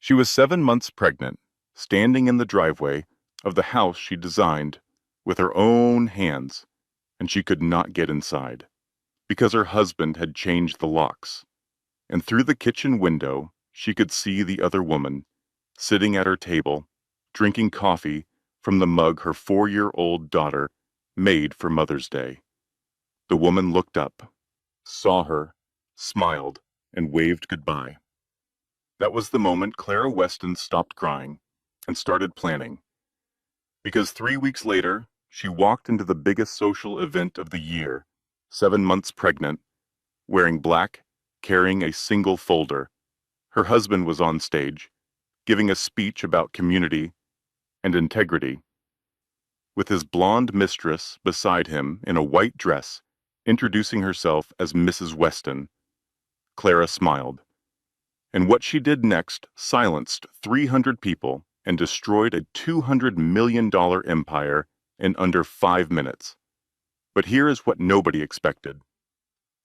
She was 7 months pregnant, standing in the driveway of the house she designed with her own hands, and she could not get inside because her husband had changed the locks. And through the kitchen window, she could see the other woman sitting at her table, drinking coffee from the mug her 4-year-old daughter made for Mother's Day. The woman looked up, saw her, smiled, and waved goodbye. That was the moment Clara Weston stopped crying and started planning. Because 3 weeks later, she walked into the biggest social event of the year, 7 months pregnant, wearing black, carrying a single folder. Her husband was on stage, giving a speech about community and integrity, with his blonde mistress beside him in a white dress, introducing herself as Mrs. Weston. Clara smiled. And what she did next silenced 300 people and destroyed a $200 million empire in under 5 minutes. But here is what nobody expected.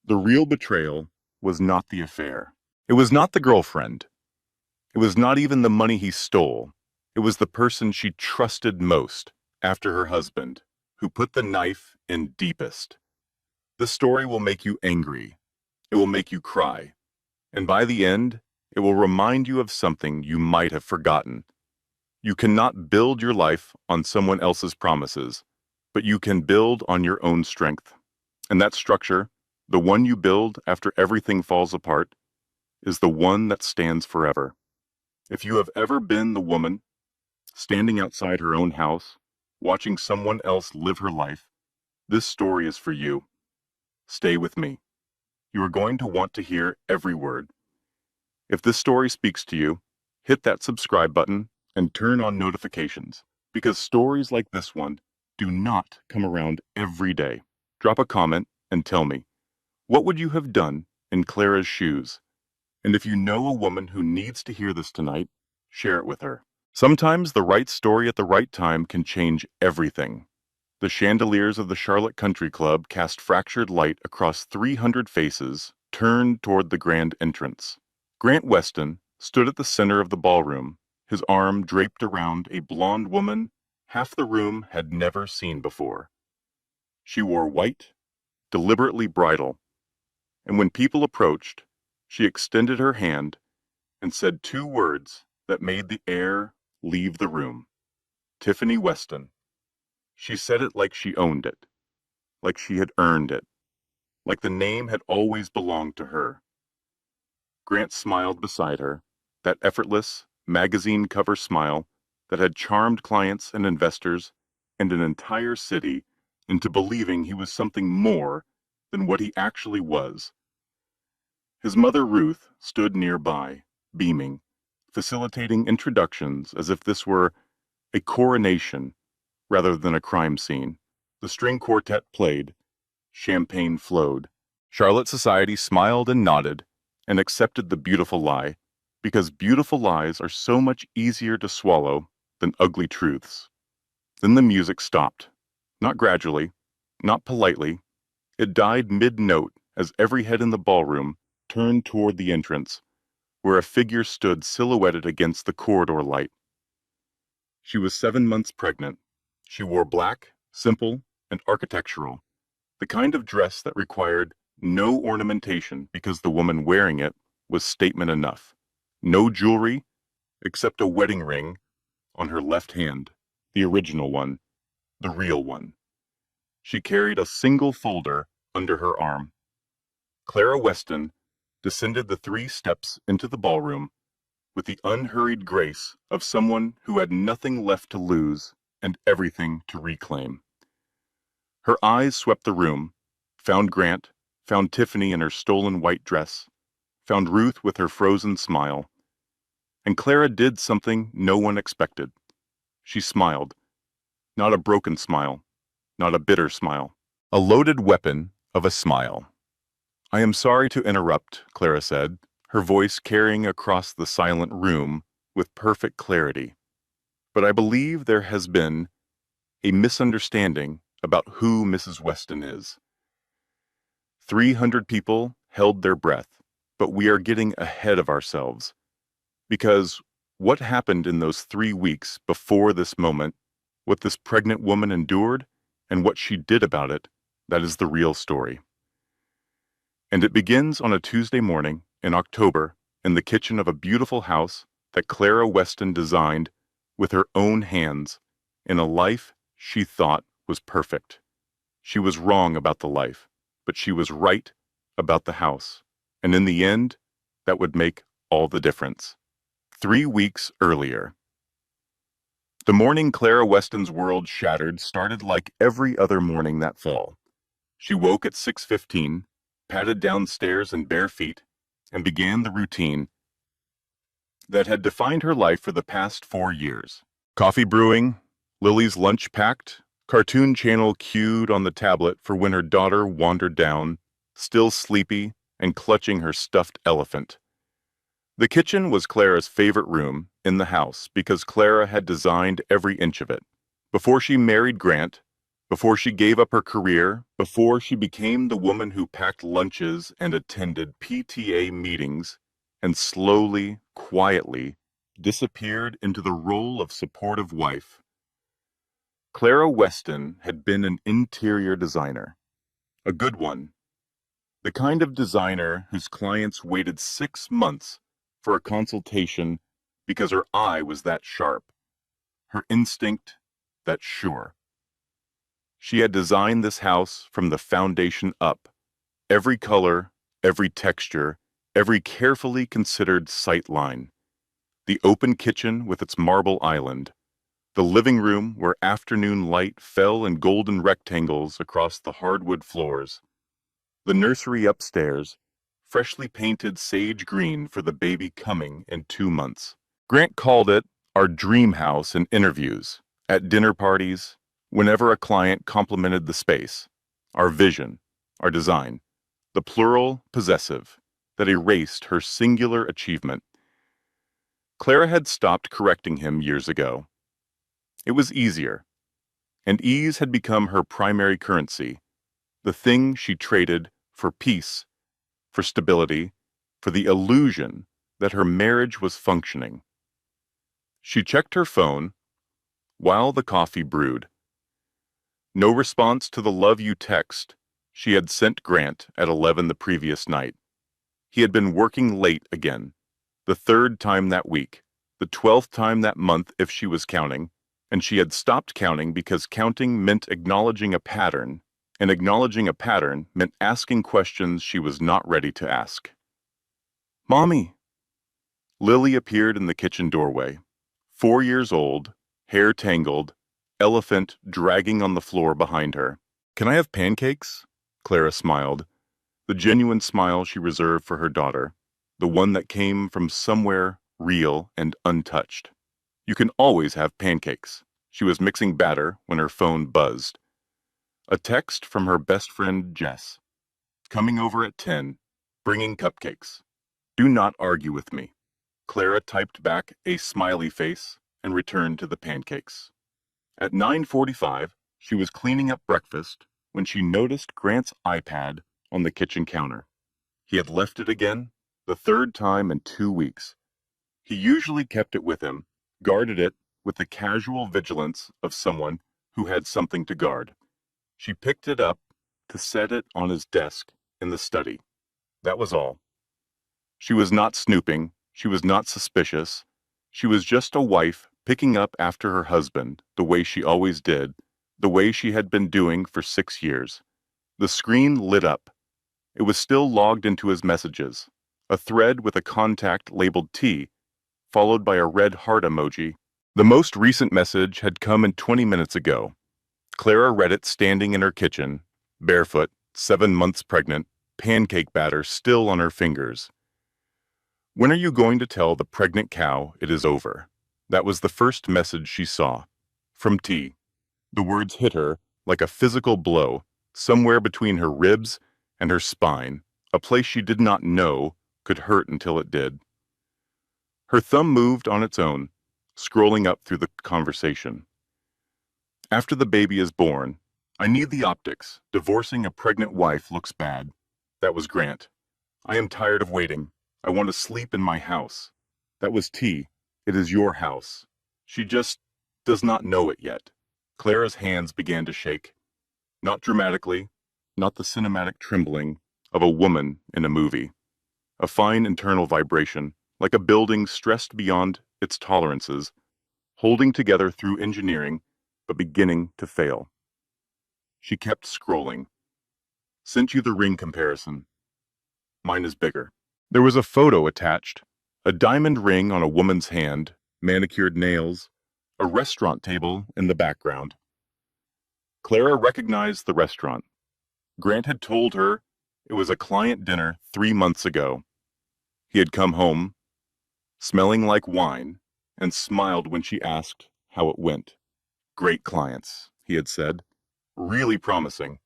The real betrayal was not the affair. It was not the girlfriend. It was not even the money he stole. It was the person she trusted most after her husband, who put the knife in deepest. The story will make you angry. It will make you cry. And by the end, it will remind you of something you might have forgotten. You cannot build your life on someone else's promises, but you can build on your own strength. And that structure, the one you build after everything falls apart, is the one that stands forever. If you have ever been the woman standing outside her own house, watching someone else live her life, this story is for you. Stay with me. You are going to want to hear every word. If this story speaks to you, hit that subscribe button and turn on notifications, because stories like this one do not come around every day. Drop a comment and tell me, what would you have done in Clara's shoes? And if you know a woman who needs to hear this tonight, share it with her. Sometimes the right story at the right time can change everything. The chandeliers of the Charlotte Country Club cast fractured light across 300 faces turned toward the grand entrance. Grant Weston stood at the center of the ballroom, his arm draped around a blonde woman half the room had never seen before. She wore white, deliberately bridal, and when people approached, she extended her hand and said 2 words that made the air leave the room. Tiffany Weston. She said it like she owned it, like she had earned it, like the name had always belonged to her. Grant smiled beside her, that effortless, magazine cover smile that had charmed clients and investors and an entire city into believing he was something more than what he actually was. His mother Ruth stood nearby, beaming, facilitating introductions as if this were a coronation rather than a crime scene. The string quartet played. Champagne flowed. Charlotte society smiled and nodded and accepted the beautiful lie, because beautiful lies are so much easier to swallow than ugly truths. Then the music stopped. Not gradually, not politely. It died mid-note as every head in the ballroom turned toward the entrance, where a figure stood silhouetted against the corridor light. She was 7 months pregnant. She wore black, simple, and architectural, the kind of dress that required no ornamentation because the woman wearing it was statement enough. No jewelry except a wedding ring on her left hand, the original one, the real one. She carried a single folder under her arm. Clara Weston descended the 3 steps into the ballroom with the unhurried grace of someone who had nothing left to lose and everything to reclaim. Her eyes swept the room, found Grant, found Tiffany in her stolen white dress, found Ruth with her frozen smile. And Clara did something no one expected. She smiled. Not a broken smile, not a bitter smile. A loaded weapon of a smile. "I am sorry to interrupt," Clara said, her voice carrying across the silent room with perfect clarity. "But I believe there has been a misunderstanding about who Mrs. Weston is." 300 people held their breath, but we are getting ahead of ourselves. Because What happened in those 3 weeks before this moment, what this pregnant woman endured, and what she did about it, that is the real story. And it begins on a Tuesday morning in October in the kitchen of a beautiful house that Clara Weston designed with her own hands in a life she thought was perfect. She was wrong about the life, but she was right about the house. And in the end, that would make all the difference. 3 weeks earlier. The morning Clara Weston's world shattered started like every other morning that fall. She woke at 6:15, padded downstairs in bare feet, and began the routine that had defined her life for the past 4 years. Coffee brewing, Lily's lunch packed, cartoon channel cued on the tablet for when her daughter wandered down, still sleepy and clutching her stuffed elephant. The kitchen was Clara's favorite room in the house because Clara had designed every inch of it. Before she married Grant, before she gave up her career, before she became the woman who packed lunches and attended PTA meetings and slowly, quietly disappeared into the role of supportive wife, Clara Weston had been an interior designer, a good one, the kind of designer whose clients waited 6 months for a consultation because her eye was that sharp, her instinct that sure. She had designed this house from the foundation up, every color, every texture, every carefully considered sight line. The open kitchen with its marble island, the living room where afternoon light fell in golden rectangles across the hardwood floors, the nursery upstairs, freshly painted sage green for the baby coming in 2 months. Grant called it our dream house in interviews, at dinner parties, whenever a client complimented the space, our vision, our design, the plural possessive that erased her singular achievement. Clara had stopped correcting him years ago. It was easier, and ease had become her primary currency, the thing she traded for peace, for stability, for the illusion that her marriage was functioning. She checked her phone while the coffee brewed. No response to the love you text she had sent Grant at 11 the previous night. He had been working late again, the third time that week, the 12th time that month if she was counting, and she had stopped counting because counting meant acknowledging a pattern, and acknowledging a pattern meant asking questions she was not ready to ask. "Mommy!" Lily appeared in the kitchen doorway, 4 years old, hair tangled, elephant dragging on the floor behind her. "Can I have pancakes?" Clara smiled, the genuine smile she reserved for her daughter, the one that came from somewhere real and untouched. "You can always have pancakes." She was mixing batter when her phone buzzed. A text from her best friend Jess. "Coming over at 10, bringing cupcakes. Do not argue with me." Clara typed back a smiley face and returned to the pancakes. At 9:45, she was cleaning up breakfast when she noticed Grant's iPad on the kitchen counter. He had left it again, the third time in 2 weeks. He usually kept it with him, guarded it with the casual vigilance of someone who had something to guard. She picked it up to set it on his desk in the study. That was all. She was not snooping, she was not suspicious. She was just a wife picking up after her husband, the way she always did, the way she had been doing for 6 years. The screen lit up. It was still logged into his messages, a thread with a contact labeled T, followed by a red heart emoji. The most recent message had come in 20 minutes ago. Clara read it standing in her kitchen, barefoot, 7 months pregnant, pancake batter still on her fingers. "When are you going to tell the pregnant cow it is over?" That was the first message she saw. From T. The words hit her like a physical blow, somewhere between her ribs and her spine, a place she did not know could hurt until it did. Her thumb moved on its own, scrolling up through the conversation. "After the baby is born, I need the optics. Divorcing a pregnant wife looks bad." That was Grant. "I am tired of waiting. I want to sleep in my house." That was T. It is your house. She just does not know it yet. Clara's hands began to shake. Not dramatically, not the cinematic trembling of a woman in a movie. A fine internal vibration, like a building stressed beyond its tolerances, holding together through engineering, but beginning to fail. She kept scrolling. Sent you the ring comparison. Mine is bigger. There was a photo attached. A diamond ring on a woman's hand, manicured nails, a restaurant table in the background. Clara recognized the restaurant. Grant had told her it was a client dinner 3 months ago. He had come home, smelling like wine, and smiled when she asked how it went. Great clients, he had said. Really promising.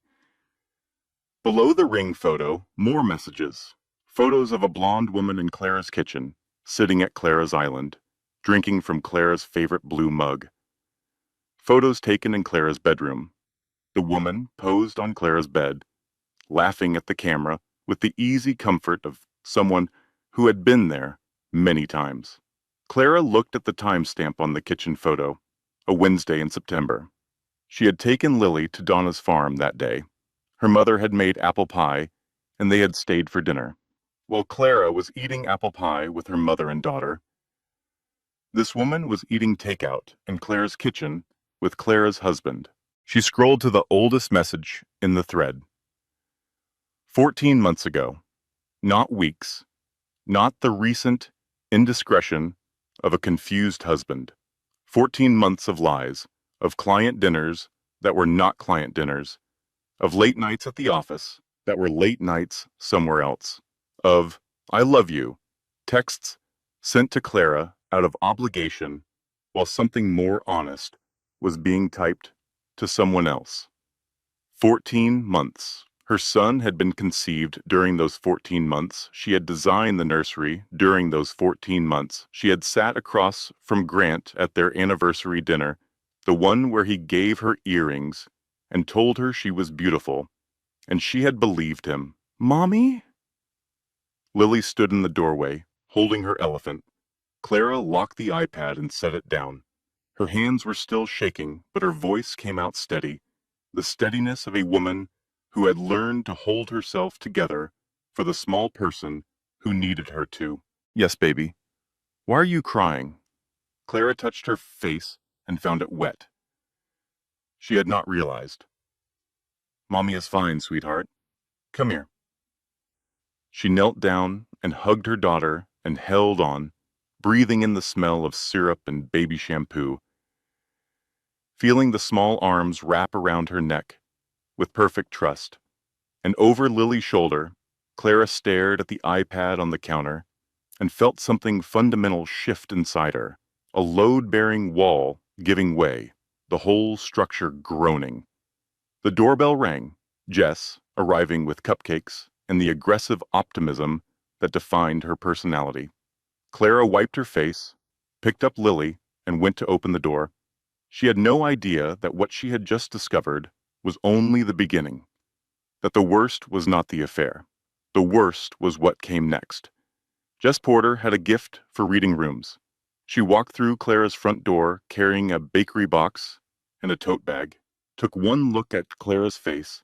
Below the ring photo, more messages. Photos of a blonde woman in Clara's kitchen, sitting at Clara's island, drinking from Clara's favorite blue mug. Photos taken in Clara's bedroom. The woman posed on Clara's bed, laughing at the camera with the easy comfort of someone who had been there many times. Clara looked at the timestamp on the kitchen photo, a Wednesday in September. She had taken Lily to Donna's farm that day. Her mother had made apple pie, and they had stayed for dinner. While Clara was eating apple pie with her mother and daughter, this woman was eating takeout in Clara's kitchen with Clara's husband. She scrolled to the oldest message in the thread. 14 months ago, not weeks, not the recent indiscretion of a confused husband. 14 months of lies, of client dinners that were not client dinners, of late nights at the office that were late nights somewhere else, of I love you texts sent to Clara out of obligation while something more honest was being typed to someone else. 14 months. Her son had been conceived during those 14 months. She had designed the nursery during those 14 months. She had sat across from Grant at their anniversary dinner, the one where he gave her earrings and told her she was beautiful, and she had believed him. Mommy? Lily stood in the doorway, holding her elephant. Clara locked the iPad and set it down. Her hands were still shaking, but her voice came out steady, the steadiness of a woman who had learned to hold herself together for the small person who needed her to. Yes, baby. Why are you crying? Clara touched her face and found it wet. She had not realized. Mommy is fine, sweetheart. Come here. She knelt down and hugged her daughter and held on, breathing in the smell of syrup and baby shampoo, feeling the small arms wrap around her neck with perfect trust. And over Lily's shoulder, Clara stared at the iPad on the counter and felt something fundamental shift inside her, a load-bearing wall giving way, the whole structure groaning. The doorbell rang, Jess arriving with cupcakes and the aggressive optimism that defined her personality. Clara wiped her face, picked up Lily, and went to open the door. She had no idea that what she had just discovered was only the beginning, that the worst was not the affair. The worst was what came next. Jess Porter had a gift for reading rooms. She walked through Clara's front door carrying a bakery box and a tote bag, took one look at Clara's face,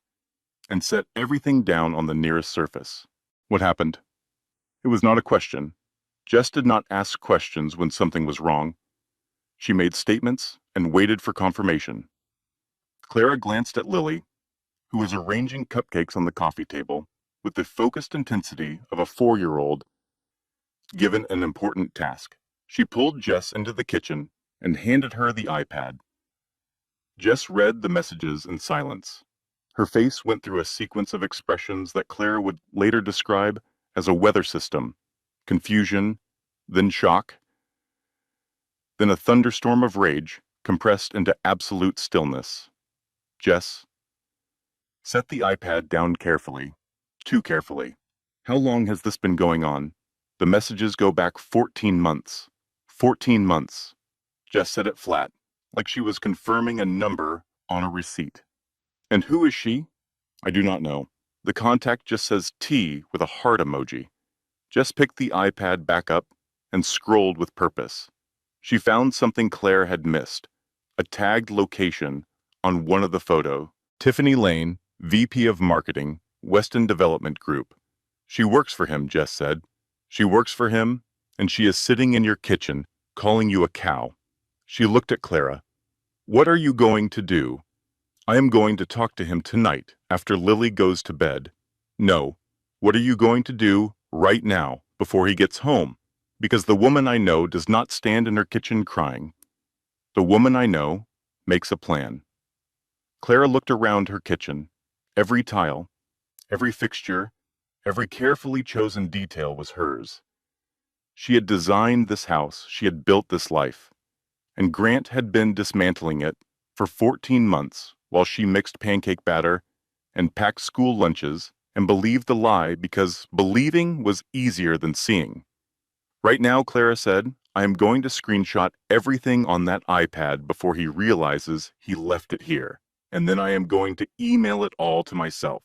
and set everything down on the nearest surface. What happened? It was not a question. Jess did not ask questions when something was wrong. She made statements and waited for confirmation. Clara glanced at Lily, who was arranging cupcakes on the coffee table with the focused intensity of a 4-year-old given an important task. She pulled Jess into the kitchen and handed her the iPad. Jess read the messages in silence. Her face went through a sequence of expressions that Clara would later describe as a weather system: confusion, then shock, then a thunderstorm of rage compressed into absolute stillness. Jess set the iPad down carefully, too carefully. How long has this been going on? The messages go back 14 months. 14 months. Jess said it flat, like she was confirming a number on a receipt. And who is she? I do not know. The contact just says T with a heart emoji. Jess picked the iPad back up and scrolled with purpose. She found something Claire had missed, a tagged location on one of the photos. Tiffany Lane, VP of Marketing, Weston Development Group. She works for him, Jess said. She works for him, and she is sitting in your kitchen, calling you a cow. She looked at Clara. What are you going to do? I am going to talk to him tonight, after Lily goes to bed. No. What are you going to do right now, before he gets home? Because the woman I know does not stand in her kitchen crying. The woman I know makes a plan. Clara looked around her kitchen. Every tile, every fixture, every carefully chosen detail was hers. She had designed this house, she had built this life, and Grant had been dismantling it for 14 months while she mixed pancake batter and packed school lunches and believed the lie because believing was easier than seeing. Right now, Clara said, I am going to screenshot everything on that iPad before he realizes he left it here, and then I am going to email it all to myself.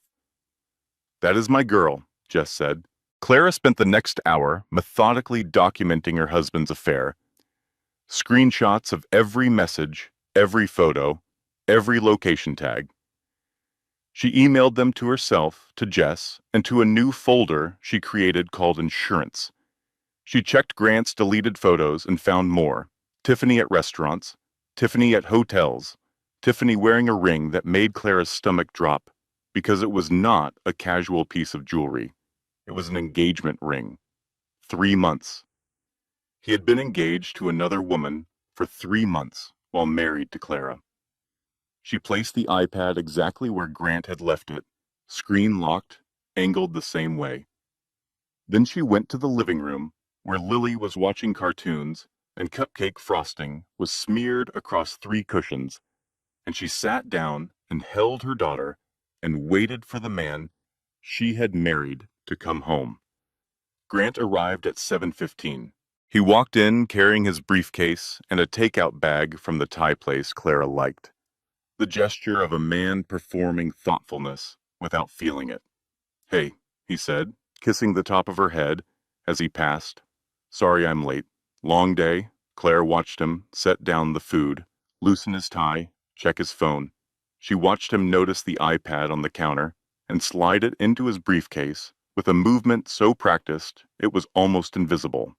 That is my girl, Jess said. Clara spent the next hour methodically documenting her husband's affair. Screenshots of every message, every photo, every location tag. She emailed them to herself, to Jess, and to a new folder she created called Insurance. She checked Grant's deleted photos and found more. Tiffany at restaurants, Tiffany at hotels, Tiffany wearing a ring that made Clara's stomach drop because it was not a casual piece of jewelry. It was an engagement ring. 3 months. He had been engaged to another woman for 3 months while married to Clara. She placed the iPad exactly where Grant had left it, screen locked, angled the same way. Then she went to the living room where Lily was watching cartoons and cupcake frosting was smeared across 3 cushions, and she sat down and held her daughter and waited for the man she had married to come home. Grant arrived at 7:15. He walked in carrying his briefcase and a takeout bag from the Thai place Clara liked. The gesture of a man performing thoughtfulness without feeling it. Hey, he said, kissing the top of her head as he passed. Sorry I'm late. Long day. Claire watched him set down the food, loosen his tie, check his phone. She watched him notice the iPad on the counter and slide it into his briefcase with a movement so practiced it was almost invisible.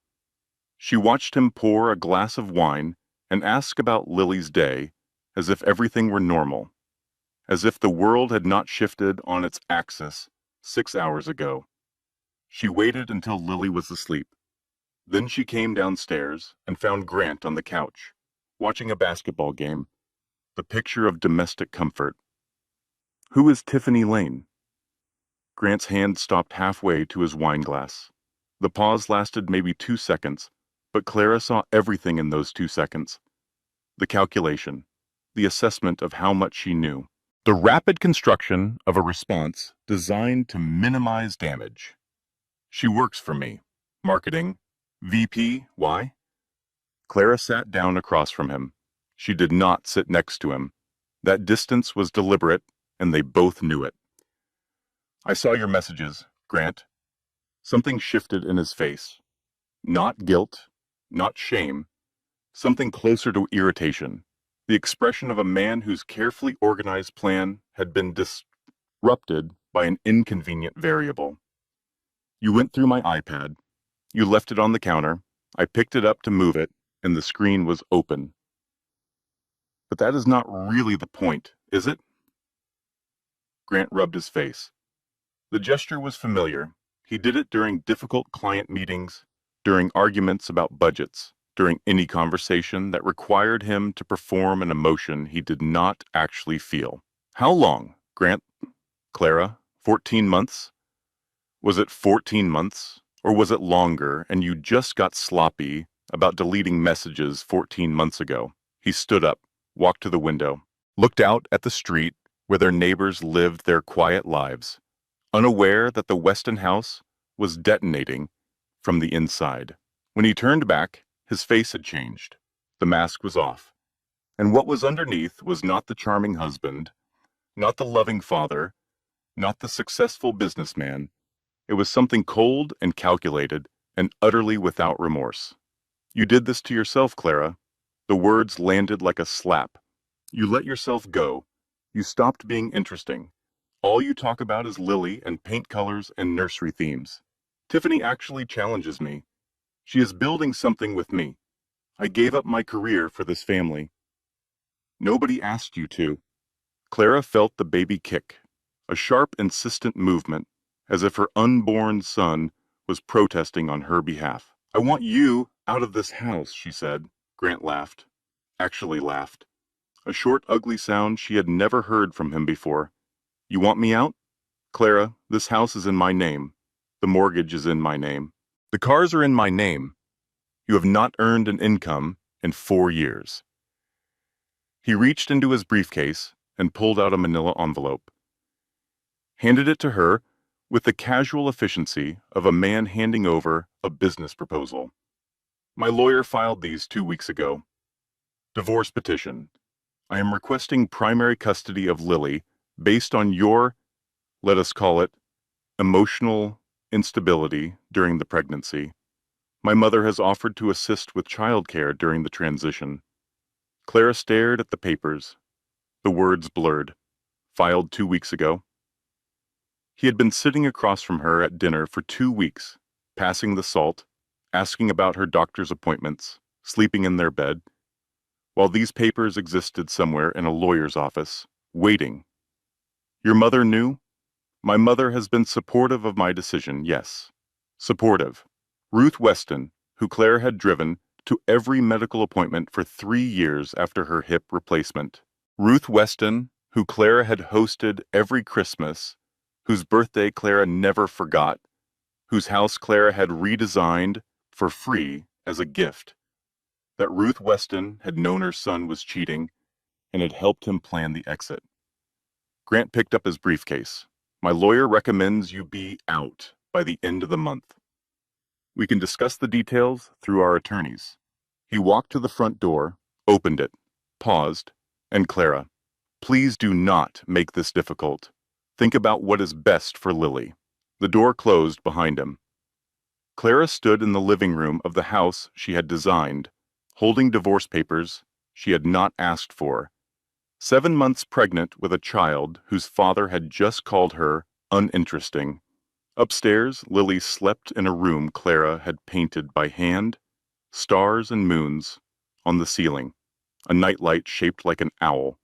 She watched him pour a glass of wine and ask about Lily's day as if everything were normal, as if the world had not shifted on its axis 6 hours ago. She waited until Lily was asleep. Then she came downstairs and found Grant on the couch, watching a basketball game, the picture of domestic comfort. Who is Tiffany Lane? Grant's hand stopped halfway to his wine glass. The pause lasted maybe 2 seconds, but Clara saw everything in those 2 seconds. The calculation, the assessment of how much she knew, the rapid construction of a response designed to minimize damage. She works for me. Marketing. VP. Why? Clara sat down across from him. She did not sit next to him. That distance was deliberate, and they both knew it. I saw your messages, Grant. Something shifted in his face. Not guilt, not shame. Something closer to irritation. The expression of a man whose carefully organized plan had been disrupted by an inconvenient variable. You went through my iPad. You left it on the counter. I picked it up to move it, and the screen was open. But that is not really the point, is it? Grant rubbed his face. The gesture was familiar. He did it during difficult client meetings, during arguments about budgets, during any conversation that required him to perform an emotion he did not actually feel. How long, Grant? Clara, 14 months? Was it 14 months, or was it longer and you just got sloppy about deleting messages 14 months ago? He stood up, walked to the window, looked out at the street where their neighbors lived their quiet lives, unaware that the Weston house was detonating from the inside. When he turned back, his face had changed. The mask was off. And what was underneath was not the charming husband, not the loving father, not the successful businessman. It was something cold and calculated and utterly without remorse. You did this to yourself, Clara. The words landed like a slap. You let yourself go. You stopped being interesting. All you talk about is Lily and paint colors and nursery themes. Tiffany actually challenges me. She is building something with me. I gave up my career for this family. Nobody asked you to. Clara felt the baby kick, a sharp, insistent movement, as if her unborn son was protesting on her behalf. I want you out of this house, she said. Grant laughed. Actually laughed. A short, ugly sound she had never heard from him before. You want me out? Clara, this house is in my name. The mortgage is in my name. The cars are in my name. You have not earned an income in 4 years. He reached into his briefcase and pulled out a manila envelope. Handed it to her with the casual efficiency of a man handing over a business proposal. My lawyer filed these 2 weeks ago. Divorce petition. I am requesting primary custody of Lily based on your, let us call it, emotional instability during the pregnancy. My mother has offered to assist with childcare during the transition. Clara stared at the papers. The words blurred. Filed 2 weeks ago. He had been sitting across from her at dinner for 2 weeks, passing the salt, asking about her doctor's appointments, sleeping in their bed, while these papers existed somewhere in a lawyer's office, waiting. Your mother knew? My mother has been supportive of my decision, yes. Supportive. Ruth Weston, who Claire had driven to every medical appointment for 3 years after her hip replacement. Ruth Weston, who Claire had hosted every Christmas, whose birthday Clara never forgot, whose house Clara had redesigned for free as a gift. That Ruth Weston had known her son was cheating and had helped him plan the exit. Grant picked up his briefcase. My lawyer recommends you be out by the end of the month. We can discuss the details through our attorneys. He walked to the front door, opened it, paused, and Clara, please do not make this difficult. Think about what is best for Lily. The door closed behind him. Clara stood in the living room of the house she had designed, holding divorce papers she had not asked for, 7 months pregnant with a child whose father had just called her uninteresting. Upstairs, Lily slept in a room Clara had painted by hand, stars and moons on the ceiling, a nightlight shaped like an owl.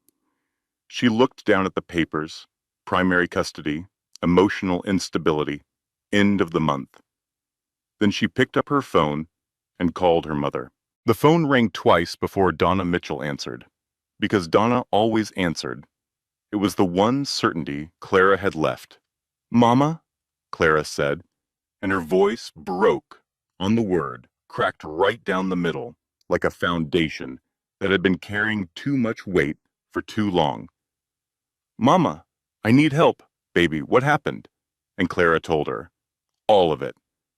She looked down at the papers, primary custody, emotional instability, end of the month. Then she picked up her phone and called her mother. The phone rang twice before Donna Mitchell answered, because Donna always answered. It was the one certainty Clara had left. Mama, Clara said, and her voice broke on the word, cracked right down the middle, like a foundation that had been carrying too much weight for too long. Mama, I need help, baby, what happened? And Clara told her. All of it.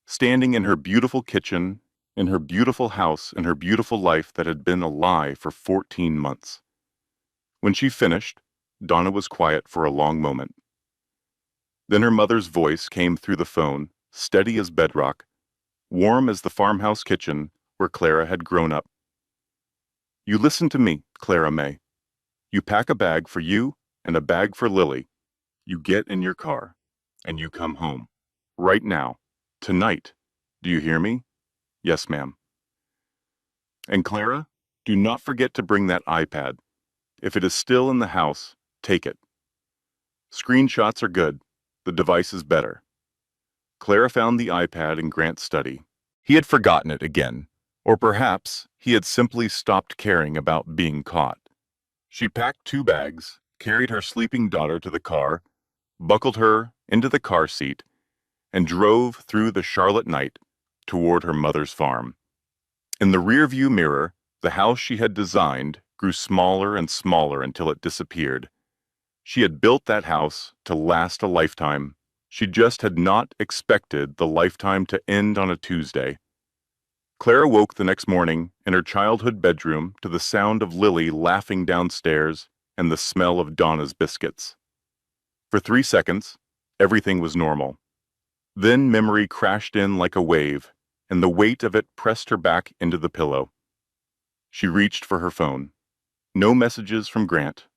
Standing in her beautiful kitchen, in her beautiful house, in her beautiful life that had been a lie for 14 months. When she finished, Donna was quiet for a long moment. Then her mother's voice came through the phone, steady as bedrock, warm as the farmhouse kitchen where Clara had grown up. You listen to me, Clara May. You pack a bag for you and a bag for Lily. You get in your car, and you come home. Right now. Tonight. Do you hear me? Yes, ma'am. And Clara, do not forget to bring that iPad. If it is still in the house, take it. Screenshots are good. The device is better. Clara found the iPad in Grant's study. He had forgotten it again, or perhaps he had simply stopped caring about being caught. She packed 2 bags, carried her sleeping daughter to the car, buckled her into the car seat, and drove through the Charlotte night toward her mother's farm. In the rearview mirror, the house she had designed grew smaller and smaller until it disappeared. She had built that house to last a lifetime. She just had not expected the lifetime to end on a Tuesday. Clara woke the next morning in her childhood bedroom to the sound of Lily laughing downstairs and the smell of Donna's biscuits. For 3 seconds, everything was normal. Then memory crashed in like a wave. and the weight of it pressed her back into the pillow. She reached for her phone. No messages from Grant.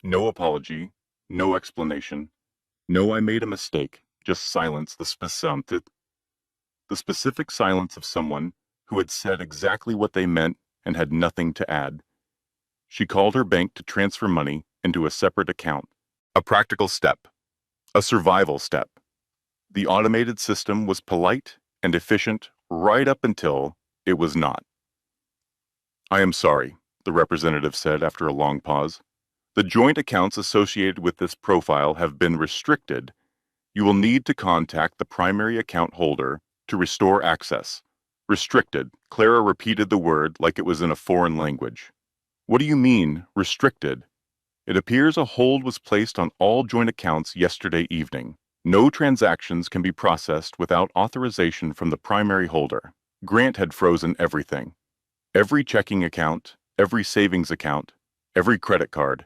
No apology. No explanation. No, I made a mistake. Just silence, the specific silence of someone who had said exactly what they meant and had nothing to add. She called her bank to transfer money into a separate account. A practical step. A survival step. The automated system was polite and efficient right up until it was not. I am sorry, the representative said after a long pause. The joint accounts associated with this profile have been restricted. You will need to contact the primary account holder to restore access. Restricted. Clara repeated the word like it was in a foreign language. What do you mean, restricted? It appears a hold was placed on all joint accounts yesterday evening. No transactions can be processed without authorization from the primary holder. Grant had frozen everything. Every checking account, every savings account, every credit card.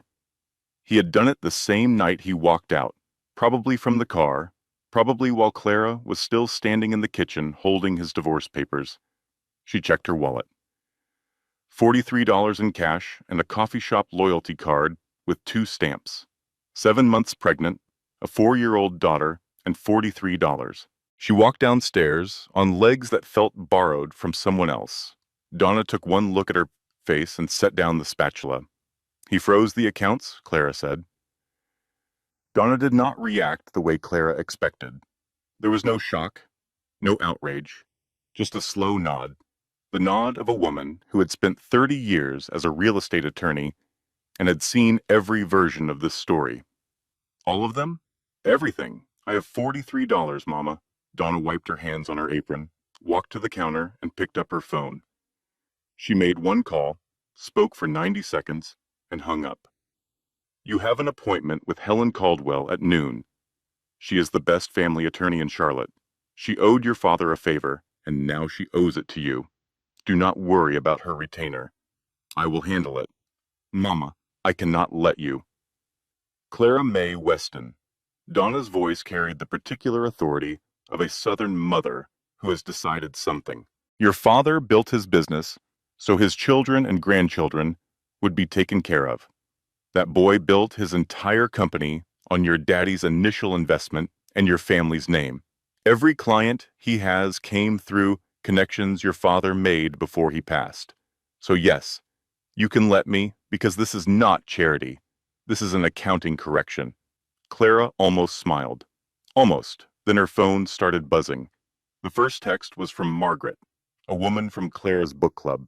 He had done it the same night he walked out, probably from the car, probably while Clara was still standing in the kitchen holding his divorce papers. She checked her wallet. $43 in cash and a coffee shop loyalty card with 2 stamps. 7 months pregnant, a 4-year-old daughter, and $43. She walked downstairs on legs that felt borrowed from someone else. Donna took one look at her face and set down the spatula. He froze the accounts, Clara said. Donna did not react the way Clara expected. There was no shock, no outrage, just a slow nod. The nod of a woman who had spent 30 years as a real estate attorney and had seen every version of this story. All of them? Everything. I have $43, Mama. Donna wiped her hands on her apron, walked to the counter, and picked up her phone. She made one call, spoke for 90 seconds, and hung up. You have an appointment with Helen Caldwell at noon. She is the best family attorney in Charlotte. She owed your father a favor, and now she owes it to you. Do not worry about her retainer. I will handle it. Mama, I cannot let you. Clara May Weston. Donna's voice carried the particular authority of a Southern mother who has decided something. Your father built his business so his children and grandchildren would be taken care of. That boy built his entire company on your daddy's initial investment and your family's name. Every client he has came through connections your father made before he passed. So yes, you can let me, because this is not charity. This is an accounting correction. Clara almost smiled. Almost. Then her phone started buzzing. The first text was from Margaret, a woman from Clara's book club.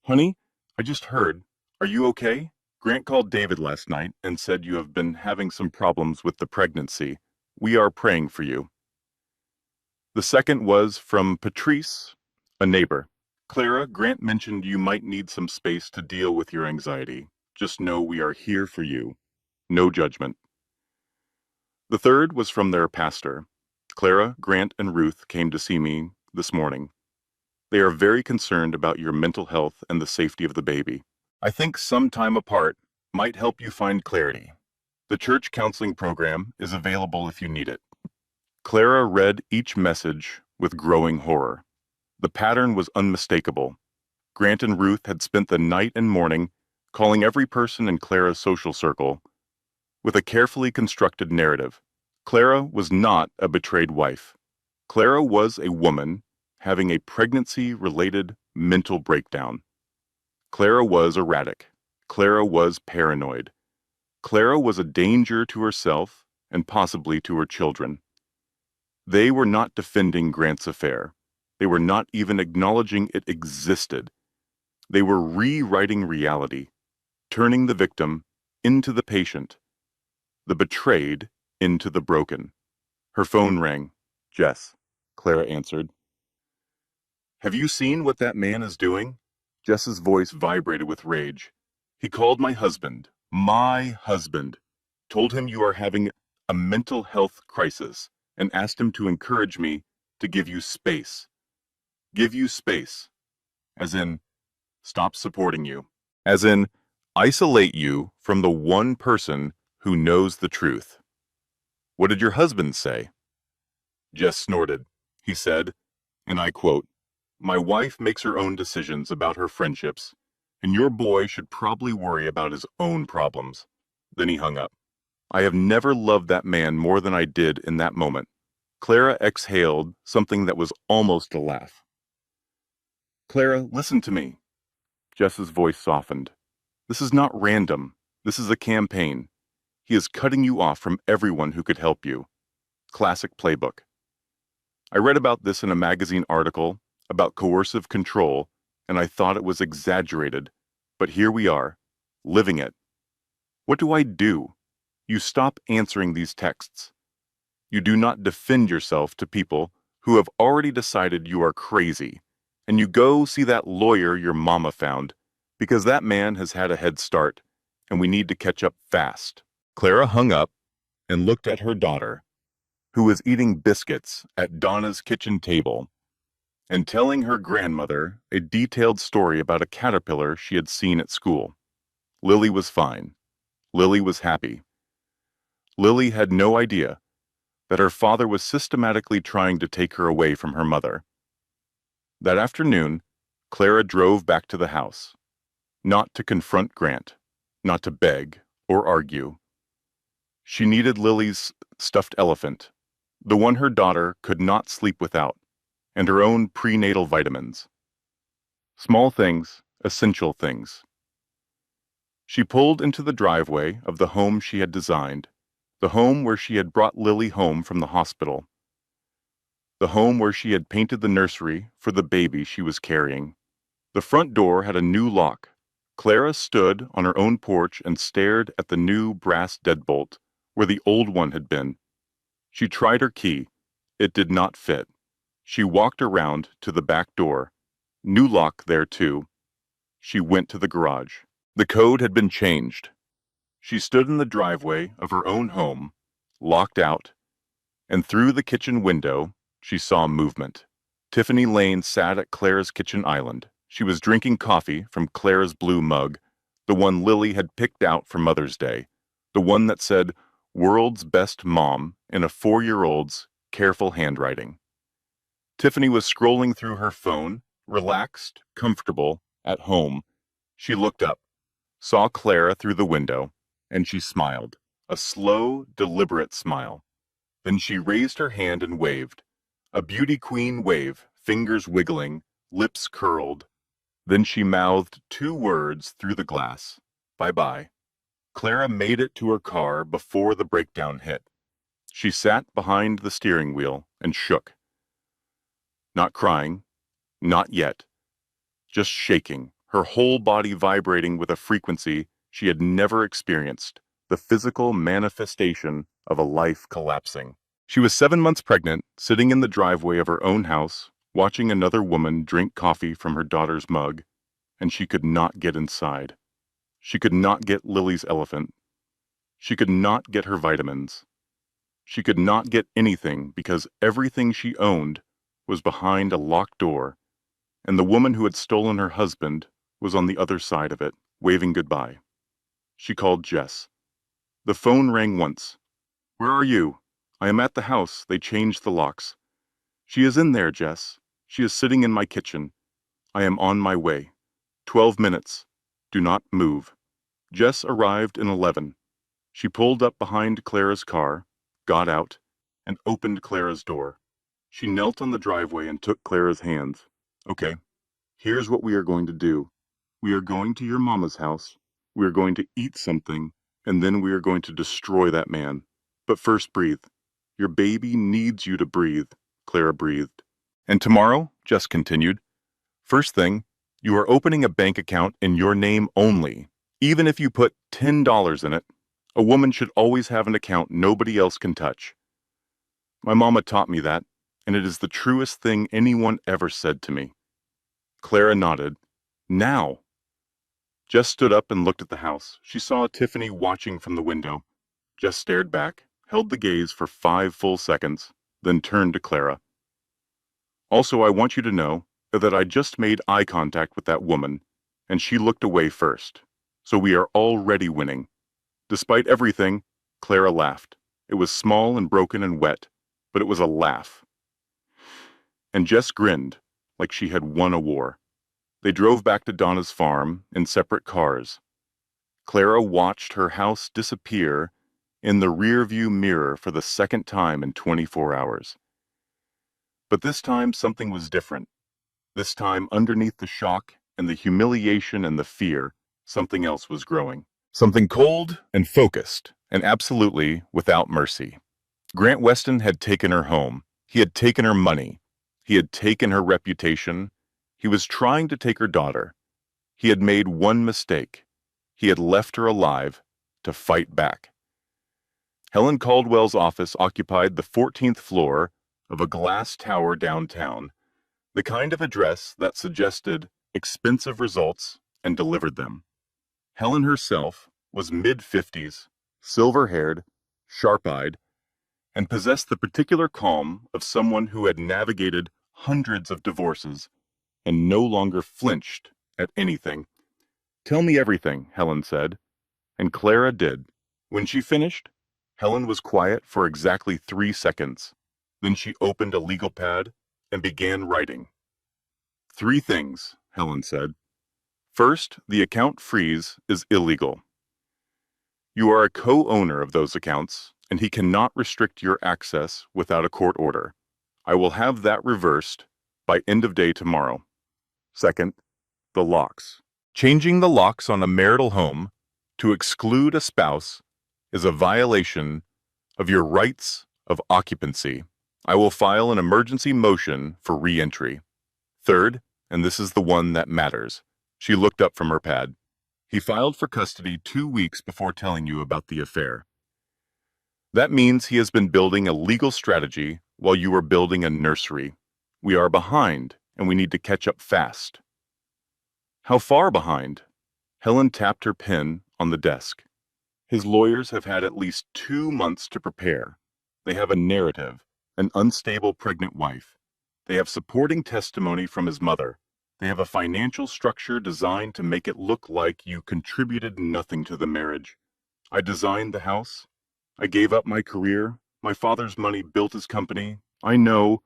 Honey, I just heard. Are you okay? Grant called David last night and said you have been having some problems with the pregnancy. We are praying for you. The second was from Patrice, a neighbor. Clara, Grant mentioned you might need some space to deal with your anxiety. Just know we are here for you. No judgment. The third was from their pastor. Clara, Grant, and Ruth came to see me this morning. They are very concerned about your mental health and the safety of the baby. I think some time apart might help you find clarity. The church counseling program is available if you need it. Clara read each message with growing horror. The pattern was unmistakable. Grant and Ruth had spent the night and morning calling every person in Clara's social circle with a carefully constructed narrative. Clara was not a betrayed wife. Clara was a woman having a pregnancy-related mental breakdown. Clara was erratic. Clara was paranoid. Clara was a danger to herself and possibly to her children. They were not defending Grant's affair. They were not even acknowledging it existed. They were rewriting reality, turning the victim into the patient, the betrayed into the broken. Her phone rang. Jess, Clara answered. Have you seen what that man is doing? Jess's voice vibrated with rage. He called my husband, told him you are having a mental health crisis, and asked him to encourage me to give you space. Give you space. As in, stop supporting you. As in, isolate you from the one person who knows the truth. What did your husband say? Jess snorted. He said, And I quote, "My wife makes her own decisions about her friendships, and your boy should probably worry about his own problems." Then he hung up. I have never loved that man more than I did in that moment. Clara exhaled something that was almost a laugh. "Clara, listen to me." Jess's voice softened. "This is not random. This is a campaign. He is cutting you off from everyone who could help you." Classic playbook. I read about this in a magazine article about coercive control, and I thought it was exaggerated. But here we are, living it. What do I do? You stop answering these texts. You do not defend yourself to people who have already decided you are crazy, and you go see that lawyer your mama found, because that man has had a head start, and we need to catch up fast. Clara hung up and looked at her daughter, who was eating biscuits at Donna's kitchen table and telling her grandmother a detailed story about a caterpillar she had seen at school. Lily was fine. Lily was happy. Lily had no idea that her father was systematically trying to take her away from her mother. That afternoon, Clara drove back to the house, not to confront Grant, not to beg or argue. She needed Lily's stuffed elephant, the one her daughter could not sleep without, and her own prenatal vitamins. Small things, essential things. She pulled into the driveway of the home she had designed, the home where she had brought Lily home from the hospital, the home where she had painted the nursery for the baby she was carrying. The front door had a new lock. Clara stood on her own porch and stared at the new brass deadbolt where the old one had been. She tried her key. It did not fit. She walked around to the back door. New lock there, too. She went to the garage. The code had been changed. She stood in the driveway of her own home, locked out, and through the kitchen window, she saw movement. Tiffany Lane sat at Clara's kitchen island. She was drinking coffee from Clara's blue mug, the one Lily had picked out for Mother's Day, the one that said, "World's Best Mom," in a 4-year-old's careful handwriting. Tiffany was scrolling through her phone, relaxed, comfortable, at home. She looked up, saw Clara through the window, and she smiled, a slow, deliberate smile. Then she raised her hand and waved, a beauty queen wave, fingers wiggling, lips curled. Then she mouthed 2 words through the glass, "Bye-bye." Clara made it to her car before the breakdown hit. She sat behind the steering wheel and shook. Not crying, not yet, just shaking, her whole body vibrating with a frequency she had never experienced, the physical manifestation of a life collapsing. She was 7 months pregnant, sitting in the driveway of her own house, watching another woman drink coffee from her daughter's mug, and she could not get inside. She could not get Lily's elephant. She could not get her vitamins. She could not get anything because everything she owned was behind a locked door, and the woman who had stolen her husband was on the other side of it, waving goodbye. She called Jess. The phone rang once. "Where are you?" "I am at the house. They changed the locks." "She is in there, Jess. She is sitting in my kitchen. I am on my way. 12 minutes. Do not move." Jess arrived in 11. She pulled up behind Clara's car, got out, and opened Clara's door. She knelt on the driveway and took Clara's hands. "Okay, here's what we are going to do. We are going to your mama's house. We are going to eat something, and then we are going to destroy that man. But first breathe. Your baby needs you to breathe," Clara breathed. "And tomorrow," Jess continued, "first thing, you are opening a bank account in your name only. Even if you put $10 in it, a woman should always have an account nobody else can touch." My mama taught me that, and it is the truest thing anyone ever said to me. Clara nodded. "Now." Jess stood up and looked at the house. She saw Tiffany watching from the window. Jess stared back, held the gaze for 5 full seconds, then turned to Clara. "Also, I want you to know that I just made eye contact with that woman, and she looked away first. So we are already winning." Despite everything, Clara laughed. It was small and broken and wet, but it was a laugh. and Jess grinned like she had won a war. They drove back to Donna's farm in separate cars. Clara watched her house disappear in the rearview mirror for the second time in 24 hours. But this time something was different. This time, underneath the shock and the humiliation and the fear, something else was growing. Something cold and focused, and absolutely without mercy. Grant Weston had taken her home. He had taken her money. He had taken her reputation. He was trying to take her daughter. He had made one mistake. He had left her alive to fight back. Helen Caldwell's office occupied the 14th floor of a glass tower downtown, the kind of address that suggested expensive results and delivered them. Helen herself was mid-50s, silver-haired, sharp-eyed, and possessed the particular calm of someone who had navigated hundreds of divorces and no longer flinched at anything. "Tell me everything," Helen said, and Clara did. When she finished, Helen was quiet for exactly 3 seconds. Then she opened a legal pad and began writing. "3 things," Helen said. "First, the account freeze is illegal. You are a co-owner of those accounts, and he cannot restrict your access without a court order. I will have that reversed by end of day tomorrow. Second, the locks. Changing the locks on a marital home to exclude a spouse is a violation of your rights of occupancy. I will file an emergency motion for re-entry. Third, and this is the one that matters." She looked up from her pad. "He filed for custody 2 weeks before telling you about the affair. That means he has been building a legal strategy while you are building a nursery. We are behind, and we need to catch up fast." "How far behind?" Helen tapped her pen on the desk. "His lawyers have had at least 2 months to prepare. They have a narrative, an unstable pregnant wife. They have supporting testimony from his mother. They have a financial structure designed to make it look like you contributed nothing to the marriage. I designed the house. I gave up my career. My father's money built his company. I know,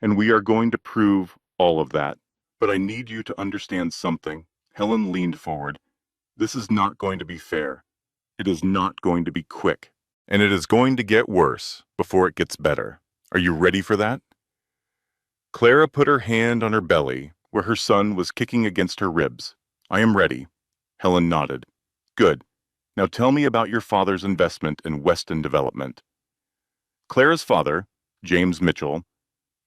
and we are going to prove all of that. But I need you to understand something." Helen leaned forward. "This is not going to be fair. It is not going to be quick. And it is going to get worse before it gets better. Are you ready for that?" Clara put her hand on her belly, where her son was kicking against her ribs. "I am ready." Helen nodded. "Good. Now tell me about your father's investment in Weston Development." Clara's father, James Mitchell,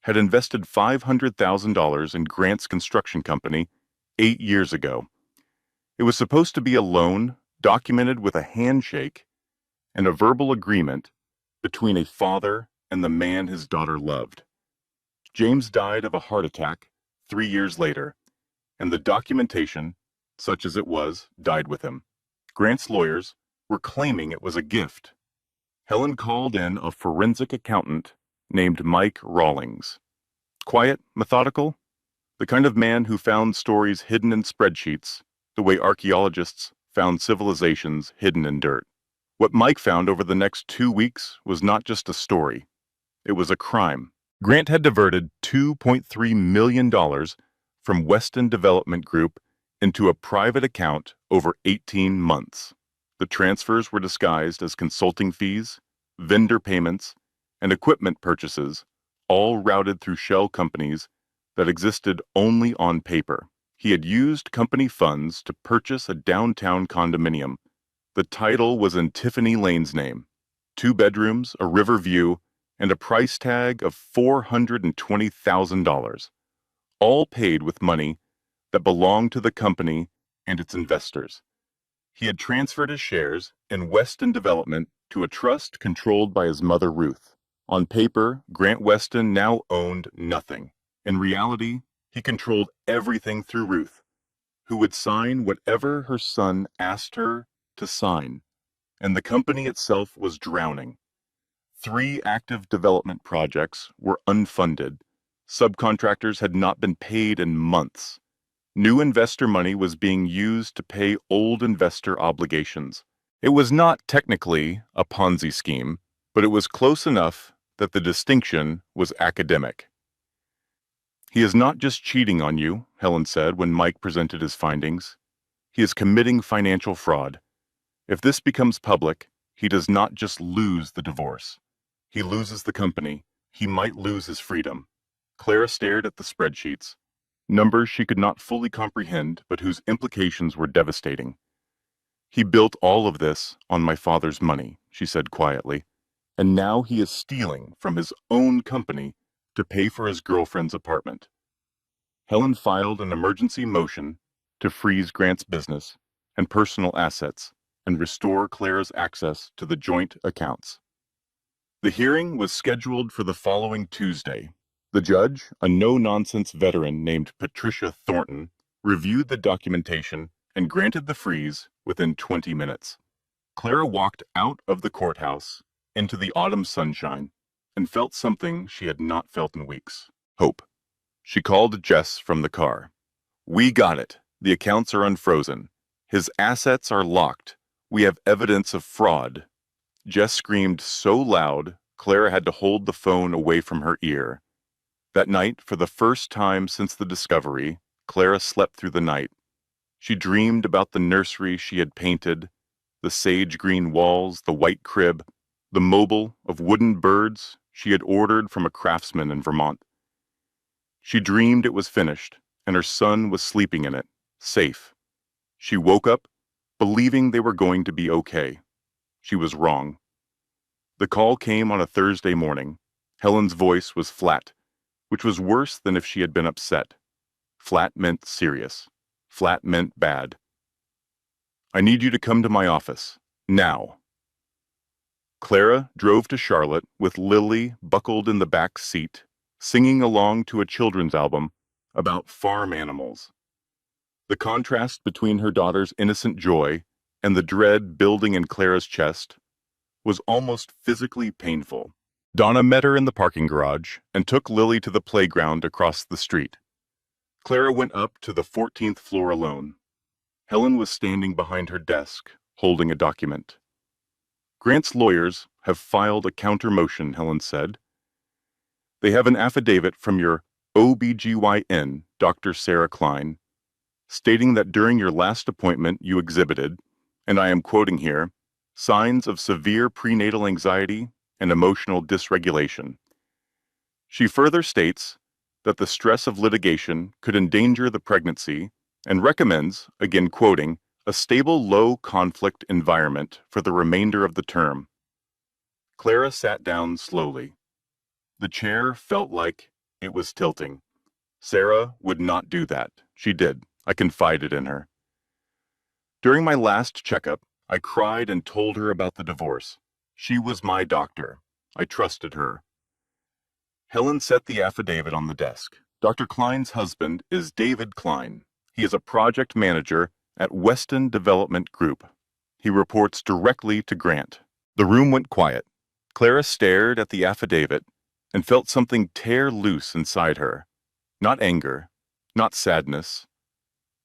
had invested $500,000 in Grant's construction company 8 years ago. It was supposed to be a loan documented with a handshake and a verbal agreement between a father and the man his daughter loved. James died of a heart attack 3 years later, and the documentation, such as it was, died with him. Grant's lawyers were claiming it was a gift. Helen called in a forensic accountant named Mike Rawlings. Quiet, methodical, the kind of man who found stories hidden in spreadsheets, the way archaeologists found civilizations hidden in dirt. What Mike found over the next 2 weeks was not just a story. It was a crime. Grant had diverted $2.3 million from Weston Development Group into a private account over 18 months. The transfers were disguised as consulting fees, vendor payments, and equipment purchases, all routed through shell companies that existed only on paper. He had used company funds to purchase a downtown condominium. The title was in Tiffany Lane's name. 2 bedrooms, a river view, and a price tag of $420,000, all paid with money that belonged to the company and its investors. He had transferred his shares in Weston Development to a trust controlled by his mother Ruth. On paper, Grant Weston now owned nothing. In reality, he controlled everything through Ruth, who would sign whatever her son asked her to sign, and the company itself was drowning. 3 active development projects were unfunded. Subcontractors had not been paid in months. New investor money was being used to pay old investor obligations. It was not technically a Ponzi scheme, but it was close enough that the distinction was academic. He is not just cheating on you, Helen said when Mike presented his findings. He is committing financial fraud. If this becomes public, he does not just lose the divorce. He loses the company. He might lose his freedom. Clara stared at the spreadsheets, numbers she could not fully comprehend, but whose implications were devastating. He built all of this on my father's money, she said quietly, and now he is stealing from his own company to pay for his girlfriend's apartment. Helen filed an emergency motion to freeze Grant's business and personal assets and restore Clara's access to the joint accounts. The hearing was scheduled for the following Tuesday. The judge, a no-nonsense veteran named Patricia Thornton, reviewed the documentation and granted the freeze within 20 minutes. Clara walked out of the courthouse into the autumn sunshine and felt something she had not felt in weeks: hope. She called Jess from the car. "We got it. The accounts are unfrozen. His assets are locked. We have evidence of fraud." Jess screamed so loud, Clara had to hold the phone away from her ear. That night, for the first time since the discovery, Clara slept through the night. She dreamed about the nursery she had painted, the sage-green walls, the white crib, the mobile of wooden birds she had ordered from a craftsman in Vermont. She dreamed it was finished, and her son was sleeping in it, safe. She woke up, believing they were going to be okay. She was wrong. The call came on a Thursday morning. Helen's voice was flat, which was worse than if she had been upset. Flat meant serious. Flat meant bad. "I need you to come to my office. Now." Clara drove to Charlotte with Lily buckled in the back seat, singing along to a children's album about farm animals. The contrast between her daughter's innocent joy and the dread building in Clara's chest was almost physically painful. Donna met her in the parking garage and took Lily to the playground across the street. Clara went up to the 14th floor alone. Helen was standing behind her desk, holding a document. "Grant's lawyers have filed a counter motion," Helen said. "They have an affidavit from your OBGYN, Dr. Sarah Klein, stating that during your last appointment you exhibited, and I am quoting here, signs of severe prenatal anxiety and emotional dysregulation." She further states that the stress of litigation could endanger the pregnancy and recommends, again quoting, "a stable low-conflict environment for the remainder of the term." Clara sat down slowly. The chair felt like it was tilting. Sarah would not do that. She did. I confided in her. "During my last checkup, I cried and told her about the divorce. She was my doctor. I trusted her." Helen set the affidavit on the desk. "Dr. Klein's husband is David Klein. He is a project manager at Weston Development Group. He reports directly to Grant." The room went quiet. Clara stared at the affidavit and felt something tear loose inside her. Not anger, not sadness,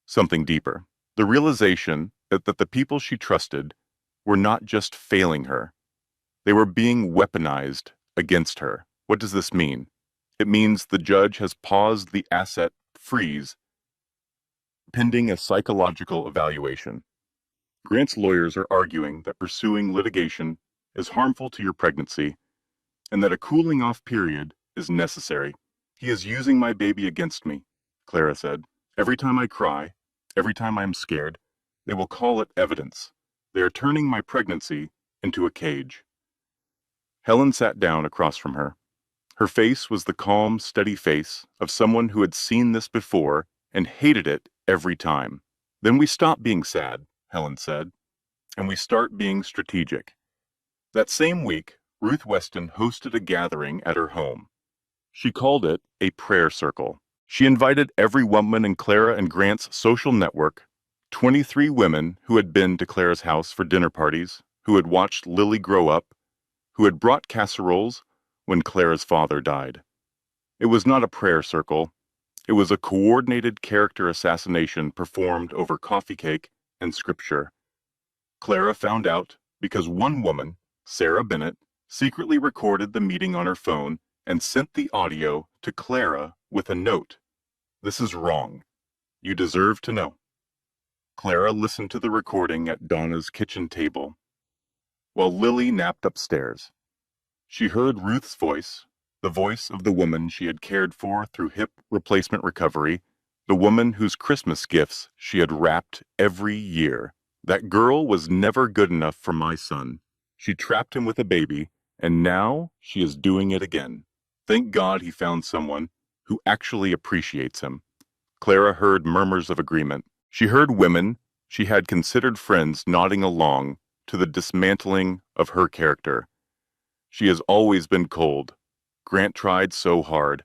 something deeper. The realization that the people she trusted were not just failing her. They were being weaponized against her. What does this mean? It means the judge has paused the asset freeze pending a psychological evaluation. Grant's lawyers are arguing that pursuing litigation is harmful to your pregnancy and that a cooling off period is necessary. "He is using my baby against me," Clara said. "Every time I cry, every time I am scared, they will call it evidence. They are turning my pregnancy into a cage." Helen sat down across from her. Her face was the calm, steady face of someone who had seen this before and hated it every time. "Then we stop being sad," Helen said, "and we start being strategic." That same week, Ruth Weston hosted a gathering at her home. She called it a prayer circle. She invited every woman in Clara and Grant's social network, 23 women who had been to Clara's house for dinner parties, who had watched Lily grow up, who had brought casseroles when Clara's father died. It was not a prayer circle. It was a coordinated character assassination performed over coffee cake and scripture. Clara found out because one woman, Sarah Bennett, secretly recorded the meeting on her phone and sent the audio to Clara with a note. "This is wrong. You deserve to know." Clara listened to the recording at Donna's kitchen table, while Lily napped upstairs. She heard Ruth's voice, the voice of the woman she had cared for through hip replacement recovery, the woman whose Christmas gifts she had wrapped every year. "That girl was never good enough for my son. She trapped him with a baby, and now she is doing it again. Thank God he found someone who actually appreciates him." Clara heard murmurs of agreement. She heard women she had considered friends nodding along to the dismantling of her character. "She has always been cold. Grant tried so hard.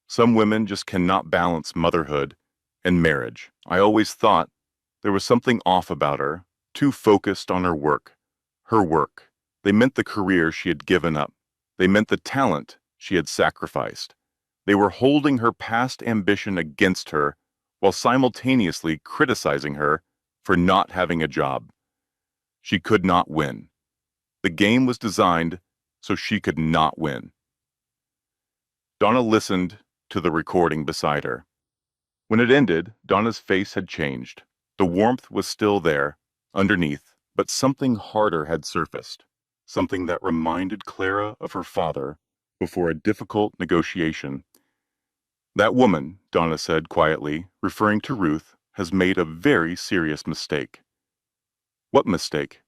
Some women just cannot balance motherhood and marriage. I always thought there was something off about her, too focused on her work. Her work. They meant the career she had given up. They meant the talent she had sacrificed. They were holding her past ambition against her while simultaneously criticizing her for not having a job. She could not win. The game was designed so she could not win. Donna listened to the recording beside her. When it ended, Donna's face had changed. The warmth was still there, underneath, but something harder had surfaced. Something that reminded Clara of her father before a difficult negotiation. "That woman," Donna said quietly, referring to Ruth, "has made a very serious mistake." "What mistake?"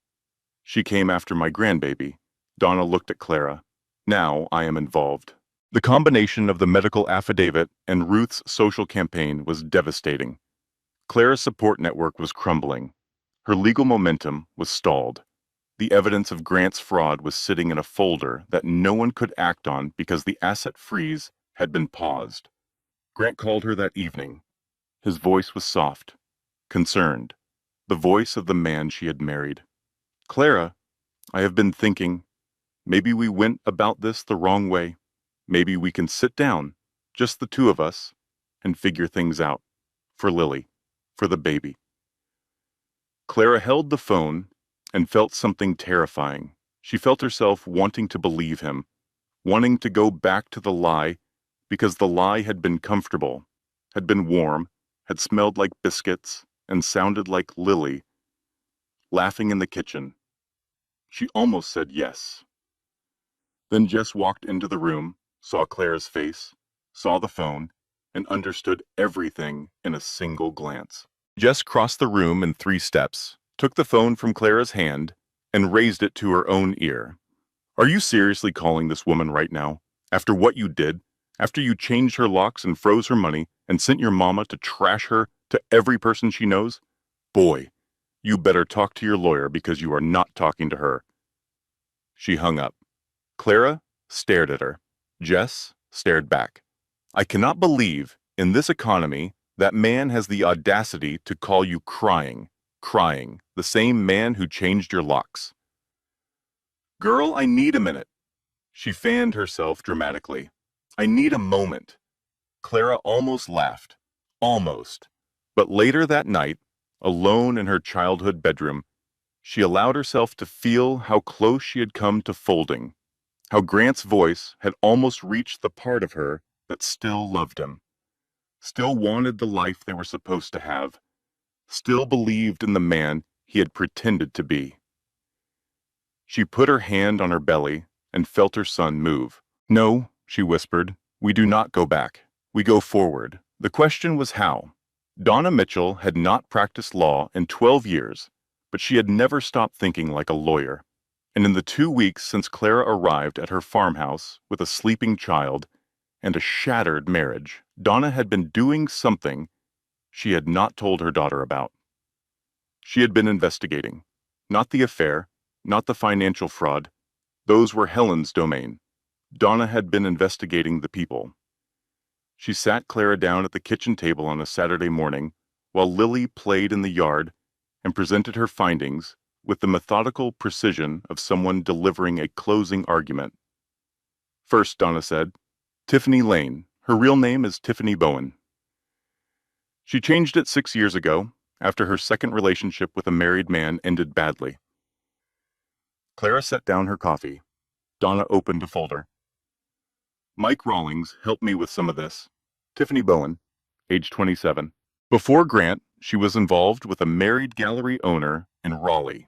"She came after my grandbaby." Donna looked at Clara. "Now I am involved." The combination of the medical affidavit and Ruth's social campaign was devastating. Clara's support network was crumbling. Her legal momentum was stalled. The evidence of Grant's fraud was sitting in a folder that no one could act on because the asset freeze had been paused. Grant called her that evening. His voice was soft, concerned, the voice of the man she had married. "Clara, I have been thinking, maybe we went about this the wrong way. Maybe we can sit down, just the two of us, and figure things out. For Lily, for the baby." Clara held the phone and felt something terrifying. She felt herself wanting to believe him, wanting to go back to the lie because the lie had been comfortable, had been warm, had smelled like biscuits, and sounded like Lily laughing in the kitchen. She almost said yes. Then Jess walked into the room, saw Clara's face, saw the phone, and understood everything in a single glance. Jess crossed the room in 3 steps, took the phone from Clara's hand, and raised it to her own ear. "Are you seriously calling this woman right now? After what you did? After you changed her locks and froze her money and sent your mama to trash her to every person she knows? Boy, you better talk to your lawyer because you are not talking to her." She hung up. Clara stared at her. Jess stared back. "I cannot believe, in this economy, that man has the audacity to call you crying, the same man who changed your locks." "Girl, I need a minute." She fanned herself dramatically. "I need a moment." Clara almost laughed. Almost. But later that night, alone in her childhood bedroom, she allowed herself to feel how close she had come to folding, how Grant's voice had almost reached the part of her that still loved him, still wanted the life they were supposed to have, still believed in the man he had pretended to be. She put her hand on her belly and felt her son move. "No," she whispered, "we do not go back. We go forward." The question was how. Donna Mitchell had not practiced law in 12 years, but she had never stopped thinking like a lawyer. And in the 2 weeks since Clara arrived at her farmhouse with a sleeping child and a shattered marriage, Donna had been doing something she had not told her daughter about. She had been investigating. Not the affair, not the financial fraud. Those were Helen's domain. Donna had been investigating the people. She sat Clara down at the kitchen table on a Saturday morning while Lily played in the yard and presented her findings with the methodical precision of someone delivering a closing argument. "First," Donna said, "Tiffany Lane. Her real name is Tiffany Bowen. She changed it 6 years ago, after her second relationship with a married man ended badly." Clara set down her coffee. Donna opened a folder. Mike Rawlings helped me with some of this. Tiffany Bowen, age 27. Before Grant, she was involved with a married gallery owner in Raleigh.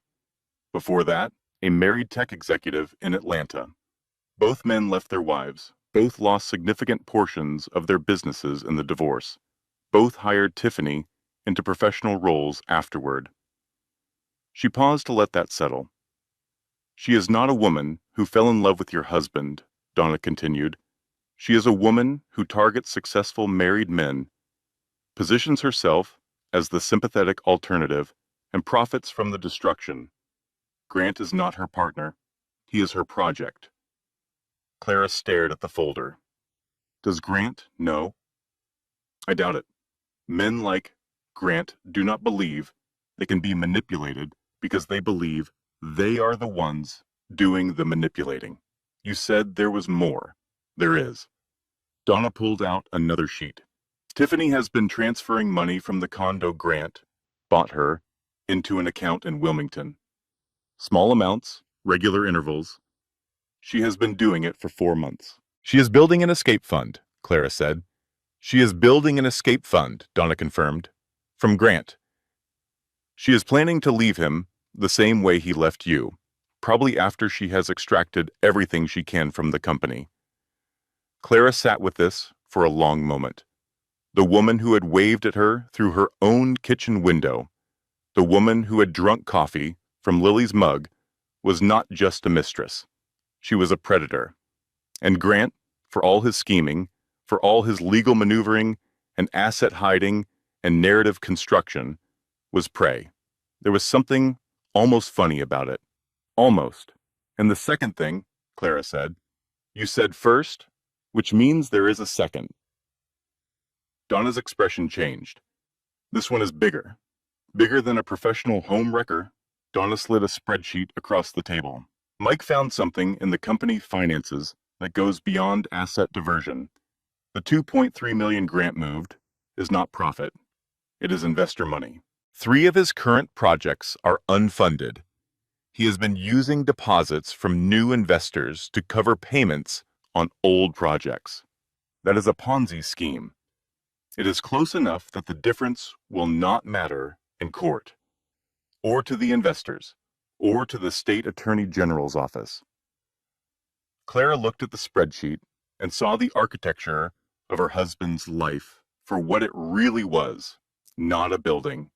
Before that, a married tech executive in Atlanta. Both men left their wives. Both lost significant portions of their businesses in the divorce. Both hired Tiffany into professional roles afterward. She paused to let that settle. She is not a woman who fell in love with your husband, Donna continued. She is a woman who targets successful married men, positions herself as the sympathetic alternative, and profits from the destruction. Grant is not her partner. He is her project. Clara stared at the folder. Does Grant know? I doubt it. Men like Grant do not believe they can be manipulated because they believe they are the ones doing the manipulating. You said there was more. There is. Donna pulled out another sheet. Tiffany has been transferring money from the condo Grant bought her into an account in Wilmington. Small amounts, regular intervals. She has been doing it for 4 months. She is building an escape fund, Clara said. She is building an escape fund, Donna confirmed. From Grant. She is planning to leave him the same way he left you, probably after she has extracted everything she can from the company. Clara sat with this for a long moment. The woman who had waved at her through her own kitchen window, the woman who had drunk coffee from Lily's mug, was not just a mistress. She was a predator. And Grant, for all his scheming, for all his legal maneuvering and asset hiding and narrative construction, was prey. There was something almost funny about it. Almost. And the second thing, Clara said, you said first, which means there is a second. Donna's expression changed. This one is bigger. Bigger than a professional home wrecker. Donna slid a spreadsheet across the table. Mike found something in the company finances that goes beyond asset diversion. The $2.3 million Grant moved is not profit. It is investor money. 3 of his current projects are unfunded. He has been using deposits from new investors to cover payments on old projects. That is a Ponzi scheme. It is close enough that the difference will not matter in court, or to the investors, or to the state attorney general's office. Clara looked at the spreadsheet and saw the architecture of her husband's life for what it really was, not a building.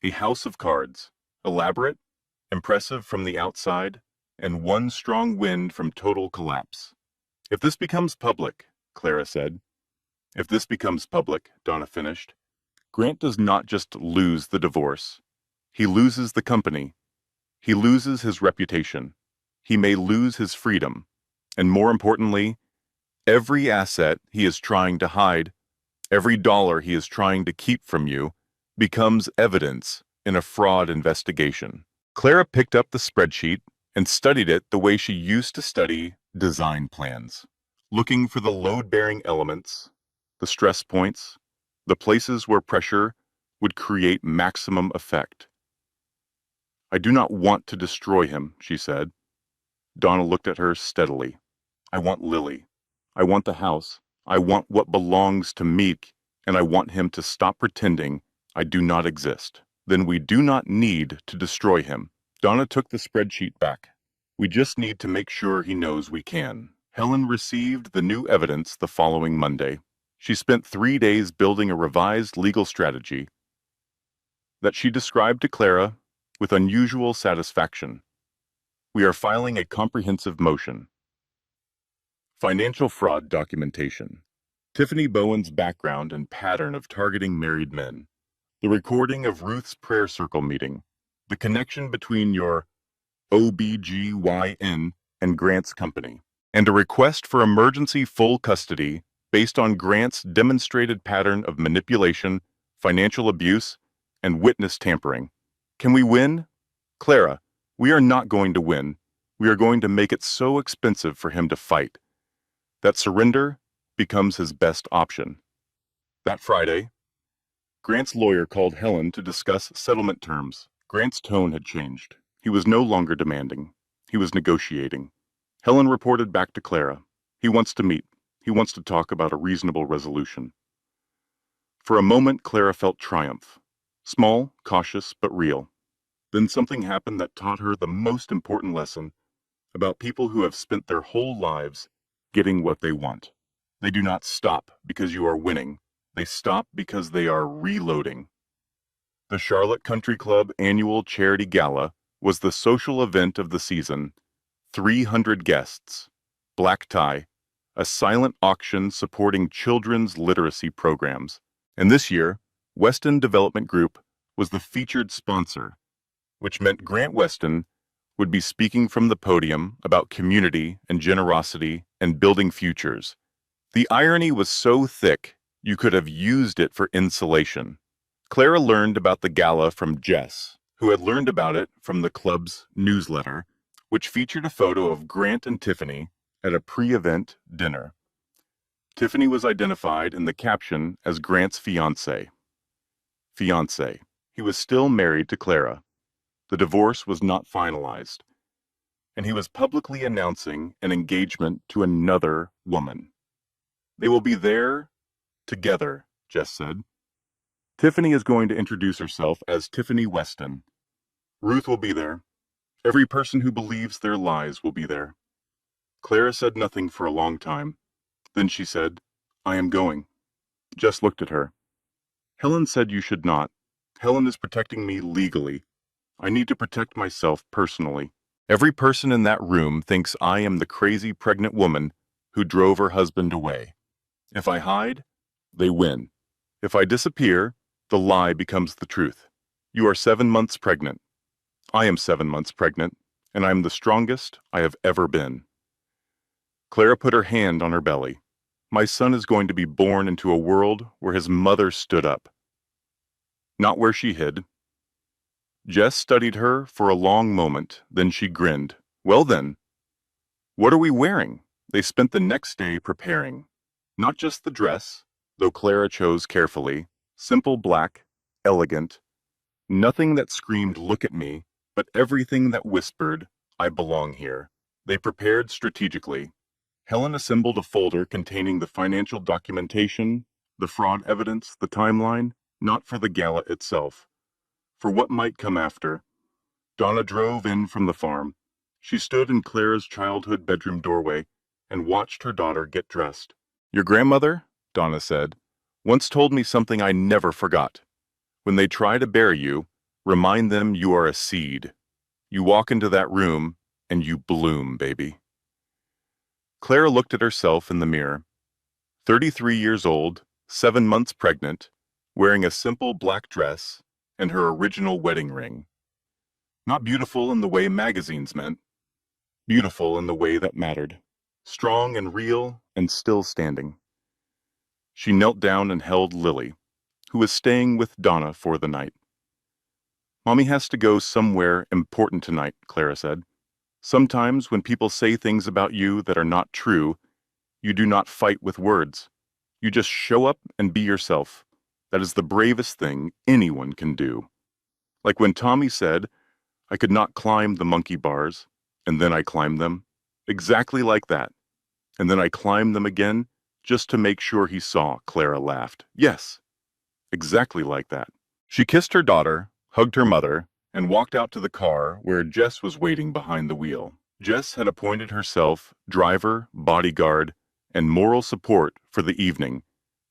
A house of cards, elaborate, impressive from the outside, and one strong wind from total collapse. If this becomes public, Clara said. If this becomes public, Donna finished, Grant does not just lose the divorce. He loses the company. He loses his reputation. He may lose his freedom. And more importantly, every asset he is trying to hide, every dollar he is trying to keep from you, becomes evidence in a fraud investigation. Clara picked up the spreadsheet and studied it the way she used to study design plans, looking for the load-bearing elements, the stress points, the places where pressure would create maximum effect. I do not want to destroy him, she said. Donna looked at her steadily. I want Lily. I want the house. I want what belongs to me, and I want him to stop pretending I do not exist. Then we do not need to destroy him. Donna took the spreadsheet back. We just need to make sure he knows we can. Helen received the new evidence the following Monday. She spent 3 days building a revised legal strategy that she described to Clara with unusual satisfaction. We are filing a comprehensive motion. Financial fraud documentation. Tiffany Bowen's background and pattern of targeting married men. The recording of Ruth's prayer circle meeting. The connection between your OBGYN and Grant's company. And a request for emergency full custody based on Grant's demonstrated pattern of manipulation, financial abuse, and witness tampering. Can we win? Clara, we are not going to win. We are going to make it so expensive for him to fight that surrender becomes his best option. That Friday, Grant's lawyer called Helen to discuss settlement terms. Grant's tone had changed. He was no longer demanding. He was negotiating. Helen reported back to Clara. He wants to meet. He wants to talk about a reasonable resolution. For a moment, Clara felt triumph. Small, cautious, but real. Then something happened that taught her the most important lesson about people who have spent their whole lives getting what they want. They do not stop because you are winning. They stop because they are reloading. The Charlotte Country Club annual charity gala was the social event of the season. 300 guests, black tie, a silent auction supporting children's literacy programs. And this year, Weston Development Group was the featured sponsor, which meant Grant Weston would be speaking from the podium about community and generosity and building futures. The irony was so thick, you could have used it for insulation. Clara learned about the gala from Jess, who had learned about it from the club's newsletter, which featured a photo of Grant and Tiffany at a pre-event dinner. Tiffany was identified in the caption as Grant's fiancé. Fiancé. He was still married to Clara. The divorce was not finalized, and he was publicly announcing an engagement to another woman. They will be there together, Jess said. Tiffany is going to introduce herself as Tiffany Weston. Ruth will be there. Every person who believes their lies will be there. Clara said nothing for a long time. Then she said, "I am going." Jess looked at her. "Helen said you should not. Helen is protecting me legally. I need to protect myself personally. Every person in that room thinks I am the crazy pregnant woman who drove her husband away. If I hide, they win. If I disappear, the lie becomes the truth. You are 7 months pregnant. I am 7 months pregnant, and I am the strongest I have ever been." Clara put her hand on her belly. "My son is going to be born into a world where his mother stood up, not where she hid." Jess studied her for a long moment, then she grinned. "Well then, what are we wearing?" They spent the next day preparing. Not just the dress, though Clara chose carefully. Simple black, elegant. Nothing that screamed, "Look at me," but everything that whispered, "I belong here." They prepared strategically. Helen assembled a folder containing the financial documentation, the fraud evidence, the timeline, not for the gala itself, for what might come after. Donna drove in from the farm. She stood in Clara's childhood bedroom doorway and watched her daughter get dressed. "Your grandmother," Donna said, "once told me something I never forgot. When they try to bury you, remind them you are a seed. You walk into that room and you bloom, baby." Clara looked at herself in the mirror. 33 years old, 7 months pregnant, wearing a simple black dress and her original wedding ring. Not beautiful in the way magazines meant, beautiful in the way that mattered. Strong and real and still standing. She knelt down and held Lily, who was staying with Donna for the night. "Mommy has to go somewhere important tonight," Clara said. "Sometimes when people say things about you that are not true, you do not fight with words. You just show up and be yourself. That is the bravest thing anyone can do." Like when Tommy said, "I could not climb the monkey bars, and then I climbed them." Exactly like that. And then I climbed them again, just to make sure he saw, Clara laughed. Yes, exactly like that. She kissed her daughter, hugged her mother, and walked out to the car where Jess was waiting behind the wheel. Jess had appointed herself driver, bodyguard, and moral support for the evening.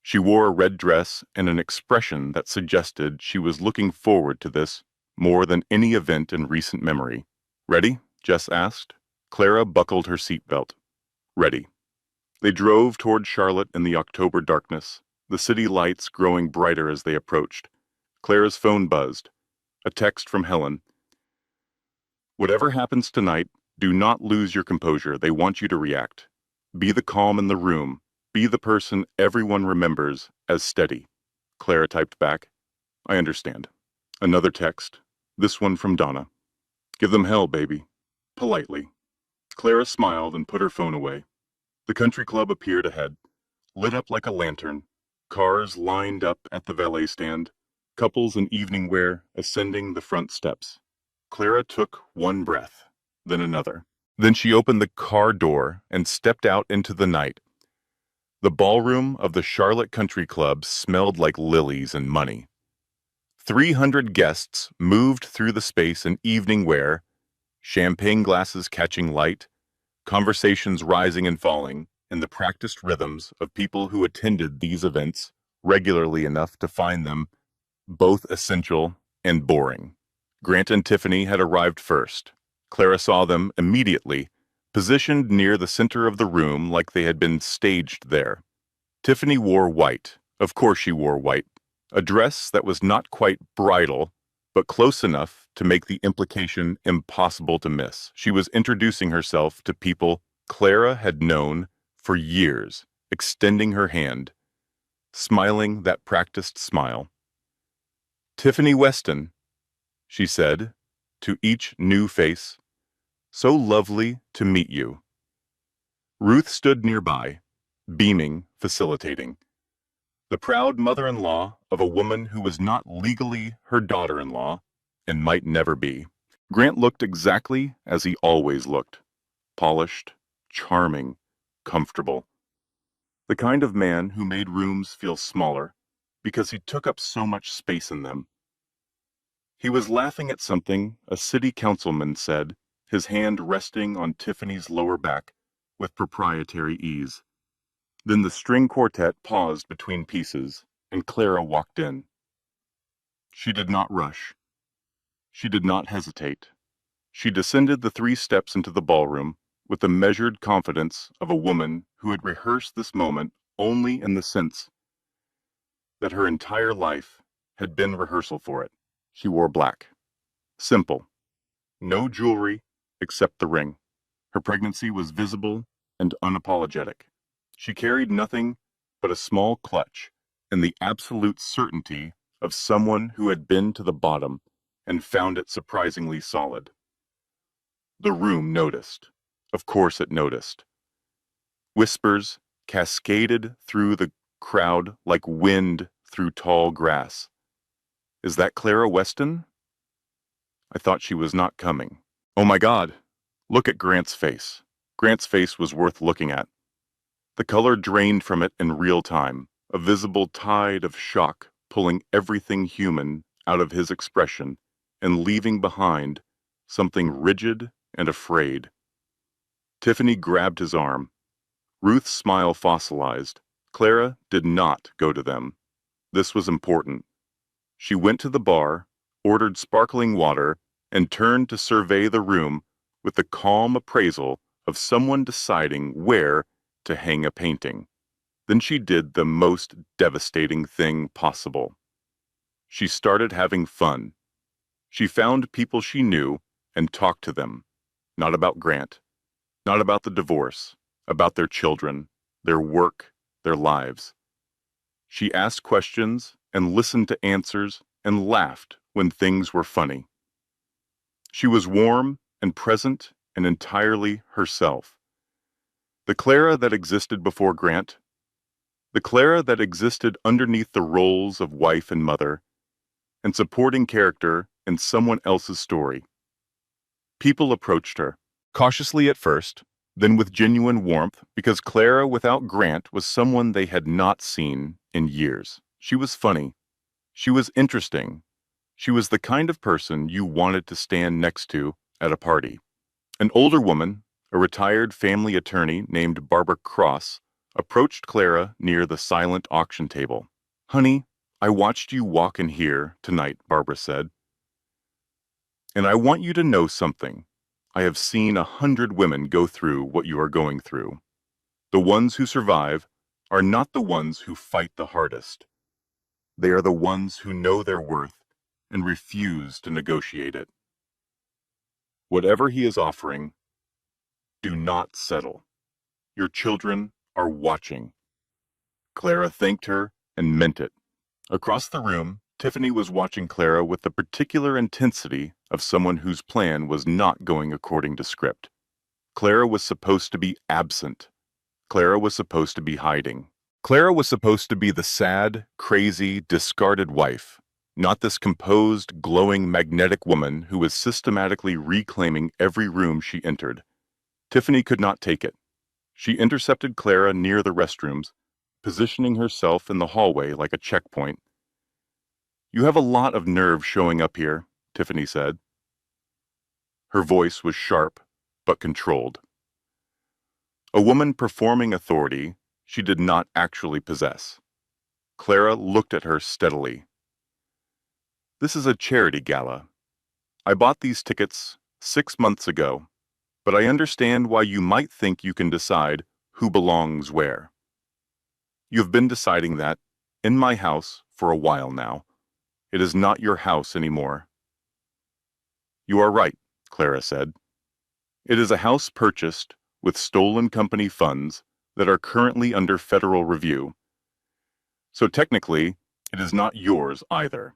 She wore a red dress and an expression that suggested she was looking forward to this more than any event in recent memory. "Ready?" Jess asked. Clara buckled her seatbelt. "Ready." They drove toward Charlotte in the October darkness, the city lights growing brighter as they approached. Clara's phone buzzed. A text from Helen. "Whatever happens tonight, do not lose your composure. They want you to react. Be the calm in the room. Be the person everyone remembers as steady." Clara typed back, "I understand." Another text, this one from Donna. "Give them hell, baby." Politely. Clara smiled and put her phone away. The country club appeared ahead, lit up like a lantern. Cars lined up at the valet stand, couples in evening wear ascending the front steps. Clara took one breath, then another. Then she opened the car door and stepped out into the night. The ballroom of the Charlotte Country Club smelled like lilies and money. 300 guests moved through the space in evening wear, champagne glasses catching light, conversations rising and falling in the practiced rhythms of people who attended these events regularly enough to find them both essential and boring. Grant and Tiffany had arrived first. Clara saw them immediately, positioned near the center of the room like they had been staged there. Tiffany wore white. Of course she wore white. A dress that was not quite bridal, but close enough to make the implication impossible to miss. She was introducing herself to people Clara had known for years, extending her hand, smiling that practiced smile. "Tiffany Weston," she said, to each new face. "So lovely to meet you." Ruth stood nearby, beaming, facilitating. The proud mother-in-law of a woman who was not legally her daughter-in-law and might never be. Grant looked exactly as he always looked. Polished, charming, comfortable. The kind of man who made rooms feel smaller because he took up so much space in them. He was laughing at something a city councilman said, his hand resting on Tiffany's lower back with proprietary ease. Then the string quartet paused between pieces, and Clara walked in. She did not rush. She did not hesitate. She descended the 3 steps into the ballroom with the measured confidence of a woman who had rehearsed this moment only in the sense that her entire life had been rehearsal for it. She wore black. Simple. No jewelry except the ring. Her pregnancy was visible and unapologetic. She carried nothing but a small clutch and the absolute certainty of someone who had been to the bottom and found it surprisingly solid. The room noticed. Of course it noticed. Whispers cascaded through the crowd like wind through tall grass. "Is that Clara Weston? I thought she was not coming. Oh my God! Look at Grant's face." Grant's face was worth looking at. The color drained from it in real time, a visible tide of shock pulling everything human out of his expression and leaving behind something rigid and afraid. Tiffany grabbed his arm. Ruth's smile fossilized. Clara did not go to them. This was important. She went to the bar, ordered sparkling water, and turned to survey the room with the calm appraisal of someone deciding where to hang a painting. Then she did the most devastating thing possible. She started having fun. She found people she knew and talked to them. Not about Grant, not about the divorce, about their children, their work, their lives. She asked questions and listened to answers and laughed when things were funny. She was warm and present and entirely herself. The Clara that existed before Grant, the Clara that existed underneath the roles of wife and mother, and supporting character in someone else's story. People approached her, cautiously at first, then with genuine warmth, because Clara without Grant was someone they had not seen in years. She was funny. She was interesting. She was the kind of person you wanted to stand next to at a party. An older woman, a retired family attorney named Barbara Cross, approached Clara near the silent auction table. "Honey, I watched you walk in here tonight," Barbara said. "And I want you to know something. I have seen 100 women go through what you are going through. The ones who survive are not the ones who fight the hardest. They are the ones who know their worth and refuse to negotiate it. Whatever he is offering, do not settle. Your children are watching." Clara thanked her and meant it. Across the room, Tiffany was watching Clara with the particular intensity of someone whose plan was not going according to script. Clara was supposed to be absent. Clara was supposed to be hiding. Clara was supposed to be the sad, crazy, discarded wife, not this composed, glowing, magnetic woman who was systematically reclaiming every room she entered. Tiffany could not take it. She intercepted Clara near the restrooms, positioning herself in the hallway like a checkpoint. "You have a lot of nerve showing up here," Tiffany said. Her voice was sharp, but controlled. A woman performing authority she did not actually possess. Clara looked at her steadily. "This is a charity gala. I bought these tickets 6 months ago, but I understand why you might think you can decide who belongs where. You've been deciding that in my house for a while now. It is not your house anymore." "You are right," Clara said. "It is a house purchased with stolen company funds that are currently under federal review. So technically, it is not yours either."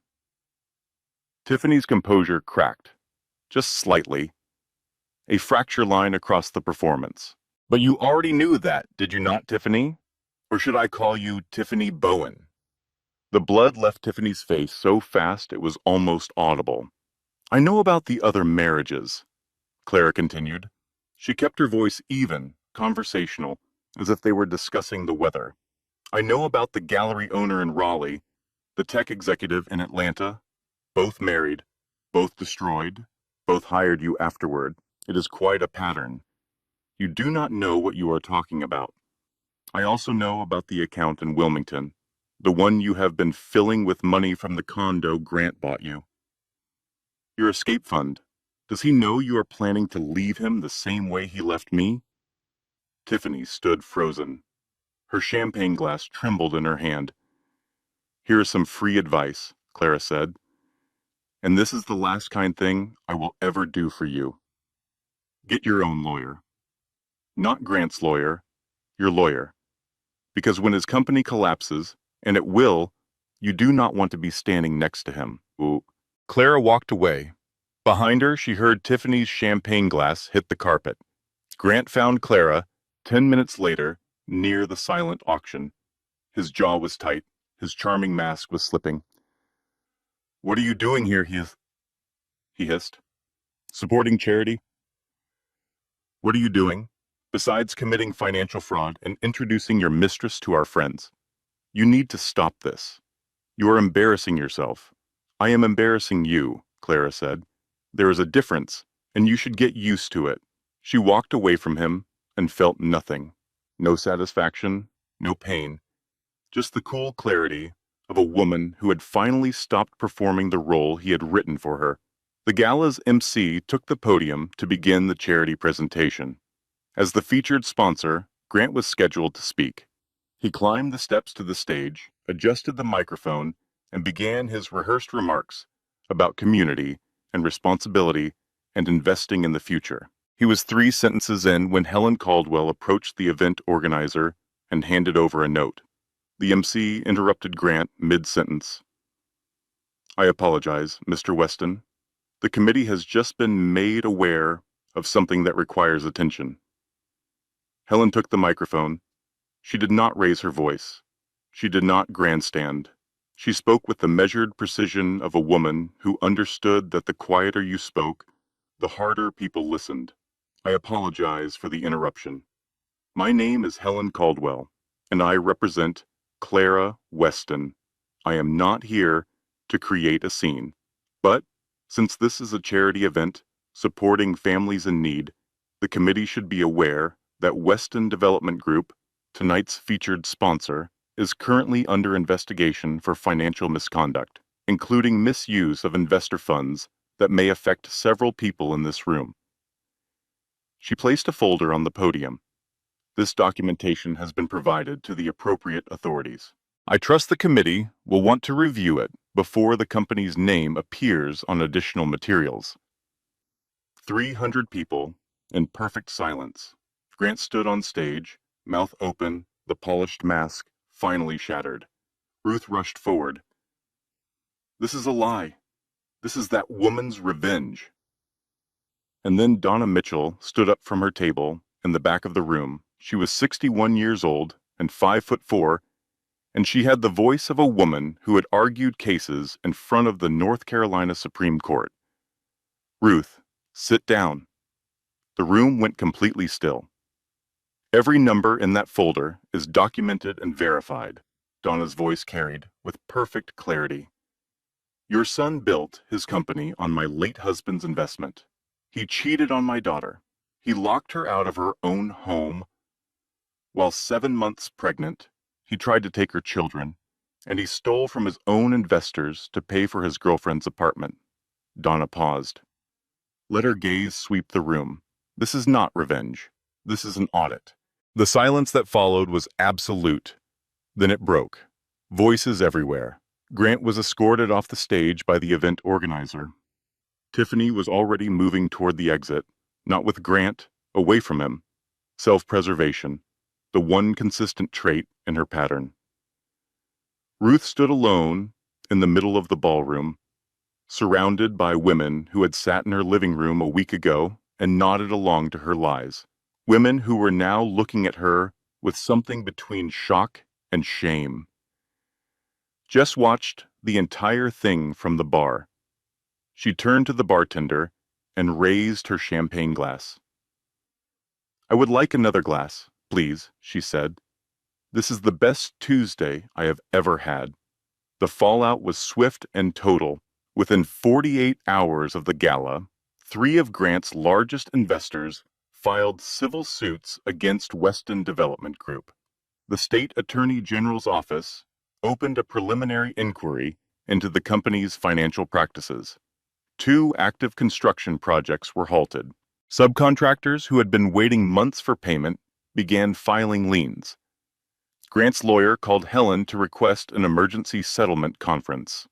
Tiffany's composure cracked, just slightly, a fracture line across the performance. "But you already knew that, did you not, Tiffany? Or should I call you Tiffany Bowen?" The blood left Tiffany's face so fast it was almost audible. "I know about the other marriages," Clara continued. She kept her voice even, conversational, as if they were discussing the weather. "I know about the gallery owner in Raleigh, the tech executive in Atlanta. Both married, both destroyed, both hired you afterward. It is quite a pattern. You do not know what you are talking about. I also know about the account in Wilmington, the one you have been filling with money from the condo Grant bought you. Your escape fund. Does he know you are planning to leave him the same way he left me?" Tiffany stood frozen. Her champagne glass trembled in her hand. "Here is some free advice," Clara said. "And this is the last kind thing I will ever do for you. Get your own lawyer. Not Grant's lawyer, your lawyer. Because when his company collapses, and it will, you do not want to be standing next to him." Ooh. Clara walked away. Behind her, she heard Tiffany's champagne glass hit the carpet. Grant found Clara, 10 minutes later, near the silent auction. His jaw was tight. His charming mask was slipping. "What are you doing here?" he hissed. "Supporting charity? What are you doing, besides committing financial fraud and introducing your mistress to our friends? You need to stop this. You are embarrassing yourself." "I am embarrassing you," Clara said. "There is a difference, and you should get used to it." She walked away from him and felt nothing. No satisfaction, no pain, just the cool clarity of a woman who had finally stopped performing the role he had written for her. The gala's MC took the podium to begin the charity presentation. As the featured sponsor, Grant was scheduled to speak. He climbed the steps to the stage, adjusted the microphone, and began his rehearsed remarks about community and responsibility and investing in the future. He was 3 sentences in when Helen Caldwell approached the event organizer and handed over a note. The MC interrupted Grant mid-sentence. "I apologize, Mr. Weston. The committee has just been made aware of something that requires attention." Helen took the microphone. She did not raise her voice. She did not grandstand. She spoke with the measured precision of a woman who understood that the quieter you spoke, the harder people listened. "I apologize for the interruption. My name is Helen Caldwell, and I represent Clara Weston. I am not here to create a scene. But, since this is a charity event supporting families in need, the committee should be aware that Weston Development Group, tonight's featured sponsor, is currently under investigation for financial misconduct, including misuse of investor funds that may affect several people in this room." She placed a folder on the podium. "This documentation has been provided to the appropriate authorities. I trust the committee will want to review it before the company's name appears on additional materials." 300 people in perfect silence. Grant stood on stage, mouth open, the polished mask finally shattered. Ruth rushed forward. "This is a lie. This is that woman's revenge." And then Donna Mitchell stood up from her table in the back of the room. She was 61 years old and 5'4", and she had the voice of a woman who had argued cases in front of the North Carolina Supreme Court. "Ruth, sit down. The room went completely still. "Every number in that folder is documented and verified," Donna's voice carried, with perfect clarity. "Your son built his company on my late husband's investment. He cheated on my daughter. He locked her out of her own home. While 7 months pregnant, he tried to take her children, and he stole from his own investors to pay for his girlfriend's apartment." Donna paused. Let her gaze sweep the room. "This is not revenge. This is an audit." The silence that followed was absolute. Then it broke. Voices everywhere. Grant was escorted off the stage by the event organizer. Tiffany was already moving toward the exit, not with Grant, away from him. Self-preservation, the one consistent trait in her pattern. Ruth stood alone in the middle of the ballroom, surrounded by women who had sat in her living room a week ago and nodded along to her lies. Women who were now looking at her with something between shock and shame. Jess watched the entire thing from the bar. She turned to the bartender and raised her champagne glass. "I would like another glass, please," she said. "This is the best Tuesday I have ever had." The fallout was swift and total. Within 48 hours of the gala, 3 of Grant's largest investors filed civil suits against Weston Development Group. The state attorney general's office opened a preliminary inquiry into the company's financial practices. 2 active construction projects were halted. Subcontractors who had been waiting months for payment began filing liens. Grant's lawyer called Helen to request an emergency settlement conference.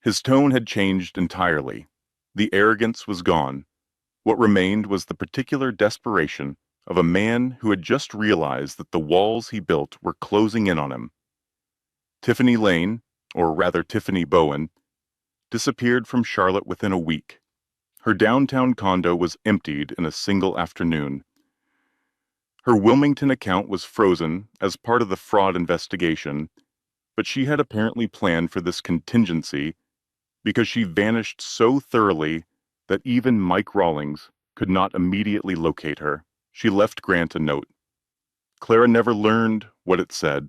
His tone had changed entirely. The arrogance was gone. What remained was the particular desperation of a man who had just realized that the walls he built were closing in on him. Tiffany Lane, or rather Tiffany Bowen, disappeared from Charlotte within a week. Her downtown condo was emptied in a single afternoon. Her Wilmington account was frozen as part of the fraud investigation, but she had apparently planned for this contingency because she vanished so thoroughly that even Mike Rawlings could not immediately locate her. She left Grant a note. Clara never learned what it said,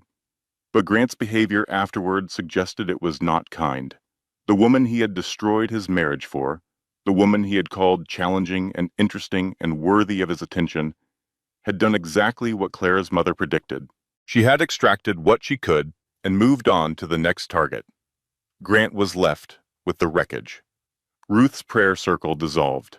but Grant's behavior afterward suggested it was not kind. The woman he had destroyed his marriage for, the woman he had called challenging and interesting and worthy of his attention, had done exactly what Clara's mother predicted. She had extracted what she could and moved on to the next target. Grant was left with the wreckage. Ruth's prayer circle dissolved.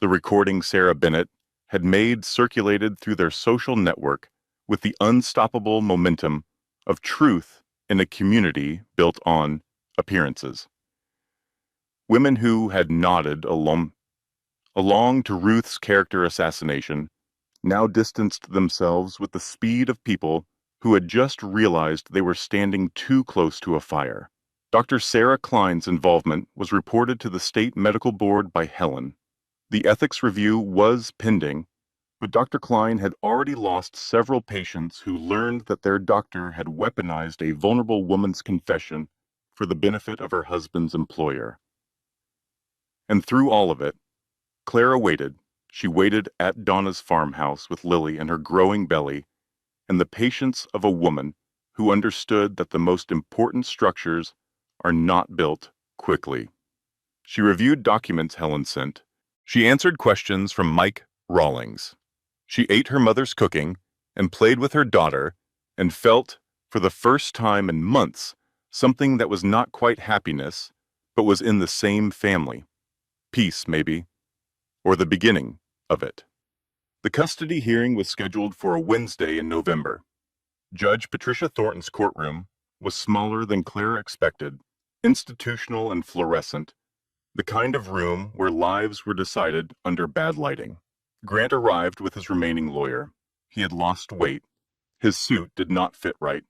The recording Sarah Bennett had made circulated through their social network with the unstoppable momentum of truth in a community built on appearances. Women who had nodded along to Ruth's character assassination now distanced themselves with the speed of people who had just realized they were standing too close to a fire. Dr. Sarah Klein's involvement was reported to the state medical board by Helen. The ethics review was pending, but Dr. Klein had already lost several patients who learned that their doctor had weaponized a vulnerable woman's confession for the benefit of her husband's employer. And through all of it, Clara waited. She waited at Donna's farmhouse with Lily and her growing belly, and the patience of a woman who understood that the most important structures are not built quickly. She reviewed documents Helen sent. She answered questions from Mike Rawlings. She ate her mother's cooking and played with her daughter and felt, for the first time in months, something that was not quite happiness, but was in the same family. Peace, maybe, or the beginning of it. The custody hearing was scheduled for a Wednesday in November. Judge Patricia Thornton's courtroom was smaller than Clara expected, institutional and fluorescent, the kind of room where lives were decided under bad lighting. Grant arrived with his remaining lawyer. He had lost weight. His suit did not fit right.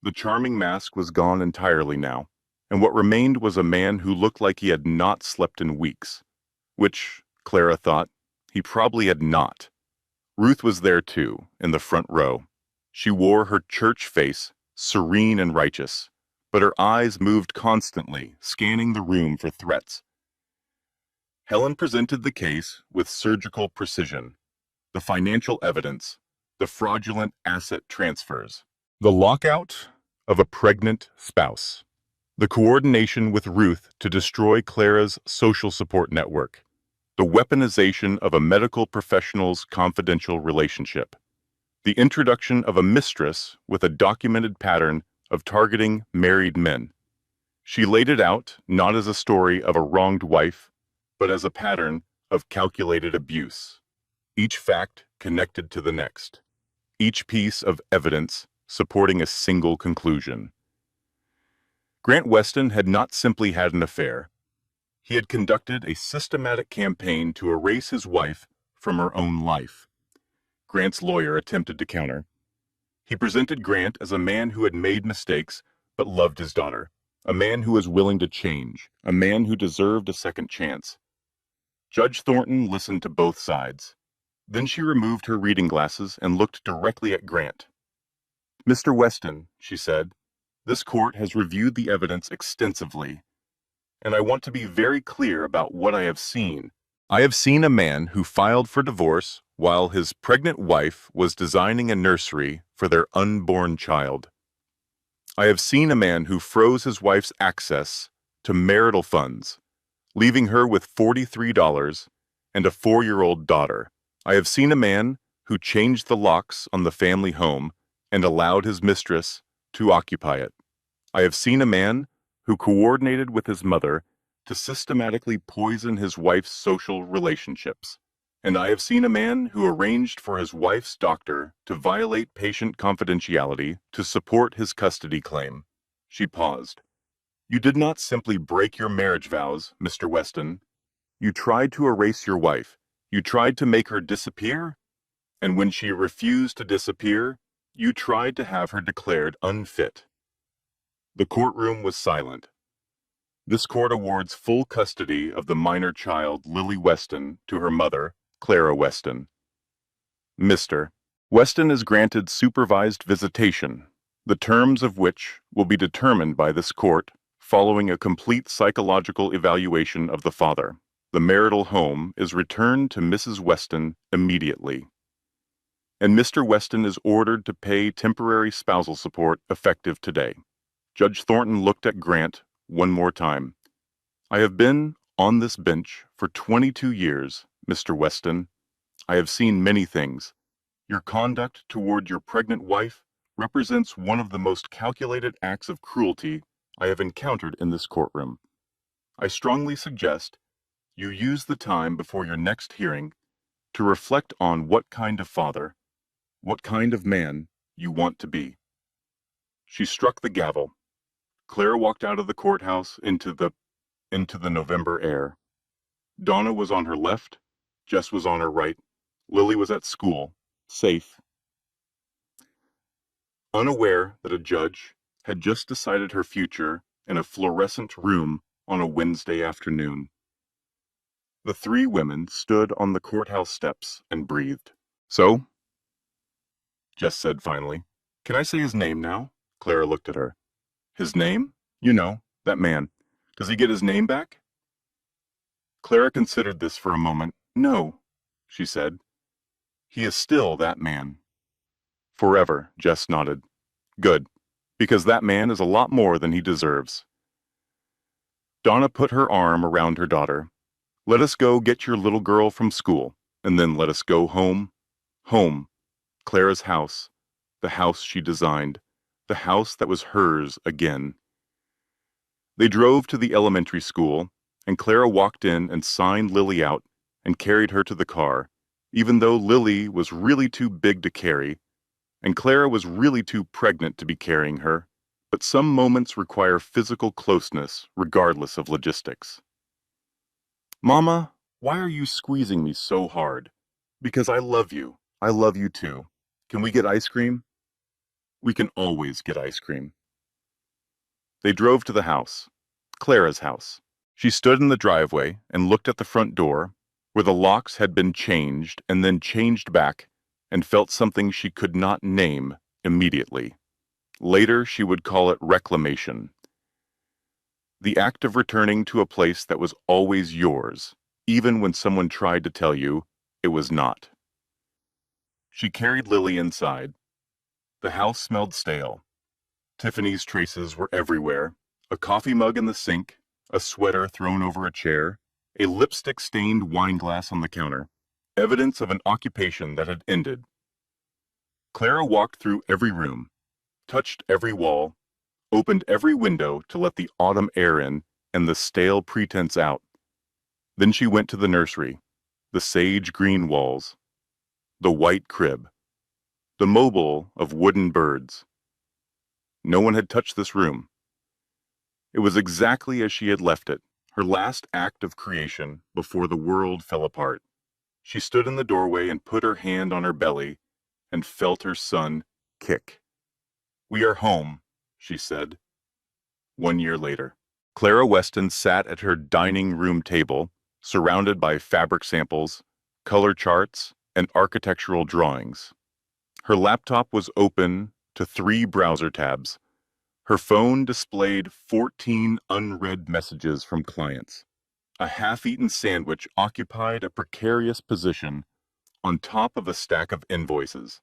The charming mask was gone entirely now, and what remained was a man who looked like he had not slept in weeks, which, Clara thought, he probably had not. Ruth was there too, in the front row. She wore her church face, serene and righteous, but her eyes moved constantly, scanning the room for threats. Helen presented the case with surgical precision. The financial evidence, the fraudulent asset transfers, the lockout of a pregnant spouse, the coordination with Ruth to destroy Clara's social support network, the weaponization of a medical professional's confidential relationship, the introduction of a mistress with a documented pattern of targeting married men. She laid it out not as a story of a wronged wife, but as a pattern of calculated abuse. Each fact connected to the next, each piece of evidence supporting a single conclusion. Grant Weston had not simply had an affair. He had conducted a systematic campaign to erase his wife from her own life. Grant's lawyer attempted to counter. He presented Grant as a man who had made mistakes but loved his daughter, a man who was willing to change, a man who deserved a second chance. Judge Thornton listened to both sides. Then she removed her reading glasses and looked directly at Grant. "Mr. Weston," she said, "this court has reviewed the evidence extensively, and I want to be very clear about what I have seen. I have seen a man who filed for divorce while his pregnant wife was designing a nursery for their unborn child. I have seen a man who froze his wife's access to marital funds, leaving her with $43 and a 4-year-old daughter. I have seen a man who changed the locks on the family home and allowed his mistress to occupy it. I have seen a man who coordinated with his mother to systematically poison his wife's social relationships. And I have seen a man who arranged for his wife's doctor to violate patient confidentiality to support his custody claim." She paused. "You did not simply break your marriage vows, Mr. Weston. You tried to erase your wife. You tried to make her disappear, and when she refused to disappear, you tried to have her declared unfit." The courtroom was silent. This court awards full custody of the minor child Lily Weston to her mother, Clara Weston. Mr. Weston is granted supervised visitation, the terms of which will be determined by this court following a complete psychological evaluation of the father. The marital home is returned to Mrs. Weston immediately, and Mr. Weston is ordered to pay temporary spousal support effective today. Judge Thornton looked at Grant one more time. "I have been on this bench for 22 years, Mr. Weston. I have seen many things. Your conduct toward your pregnant wife represents one of the most calculated acts of cruelty I have encountered in this courtroom. I strongly suggest you use the time before your next hearing to reflect on what kind of father, what kind of man you want to be." She struck the gavel. Clara walked out of the courthouse into the November air. Donna was on her left, Jess was on her right, Lily was at school, safe, unaware that a judge had just decided her future in a fluorescent room on a Wednesday afternoon. The three women stood on the courthouse steps and breathed. "So?" Jess said finally. "Can I say his name now?" Clara looked at her. "His name? You know, that man. Does he get his name back?" Clara considered this for a moment. "No," she said. "He is still that man." "Forever," Jess nodded. "Good, because that man is a lot more than he deserves." Donna put her arm around her daughter. "Let us go get your little girl from school, and then let us go home. Home. Clara's house. The house she designed. The house that was hers again." They drove to the elementary school, and Clara walked in and signed Lily out and carried her to the car, even though Lily was really too big to carry, and Clara was really too pregnant to be carrying her. But some moments require physical closeness, regardless of logistics. "Mama, why are you squeezing me so hard?" "Because I love you. I love you too. Can we get ice cream?" "We can always get ice cream." They drove to the house, Clara's house. She stood in the driveway and looked at the front door, where the locks had been changed and then changed back, and felt something she could not name immediately. Later, she would call it reclamation. The act of returning to a place that was always yours, even when someone tried to tell you it was not. She carried Lily inside. The house smelled stale. Tiffany's traces were everywhere. A coffee mug in the sink, a sweater thrown over a chair, a lipstick-stained wine glass on the counter. Evidence of an occupation that had ended. Clara walked through every room, touched every wall, opened every window to let the autumn air in and the stale pretense out. Then she went to the nursery, the sage green walls, the white crib, the mobile of wooden birds. No one had touched this room. It was exactly as she had left it, her last act of creation before the world fell apart. She stood in the doorway and put her hand on her belly and felt her son kick. "We are home," she said. 1 year later. Clara Weston sat at her dining room table, surrounded by fabric samples, color charts, and architectural drawings. Her laptop was open to 3 browser tabs. Her phone displayed 14 unread messages from clients. A half-eaten sandwich occupied a precarious position on top of a stack of invoices.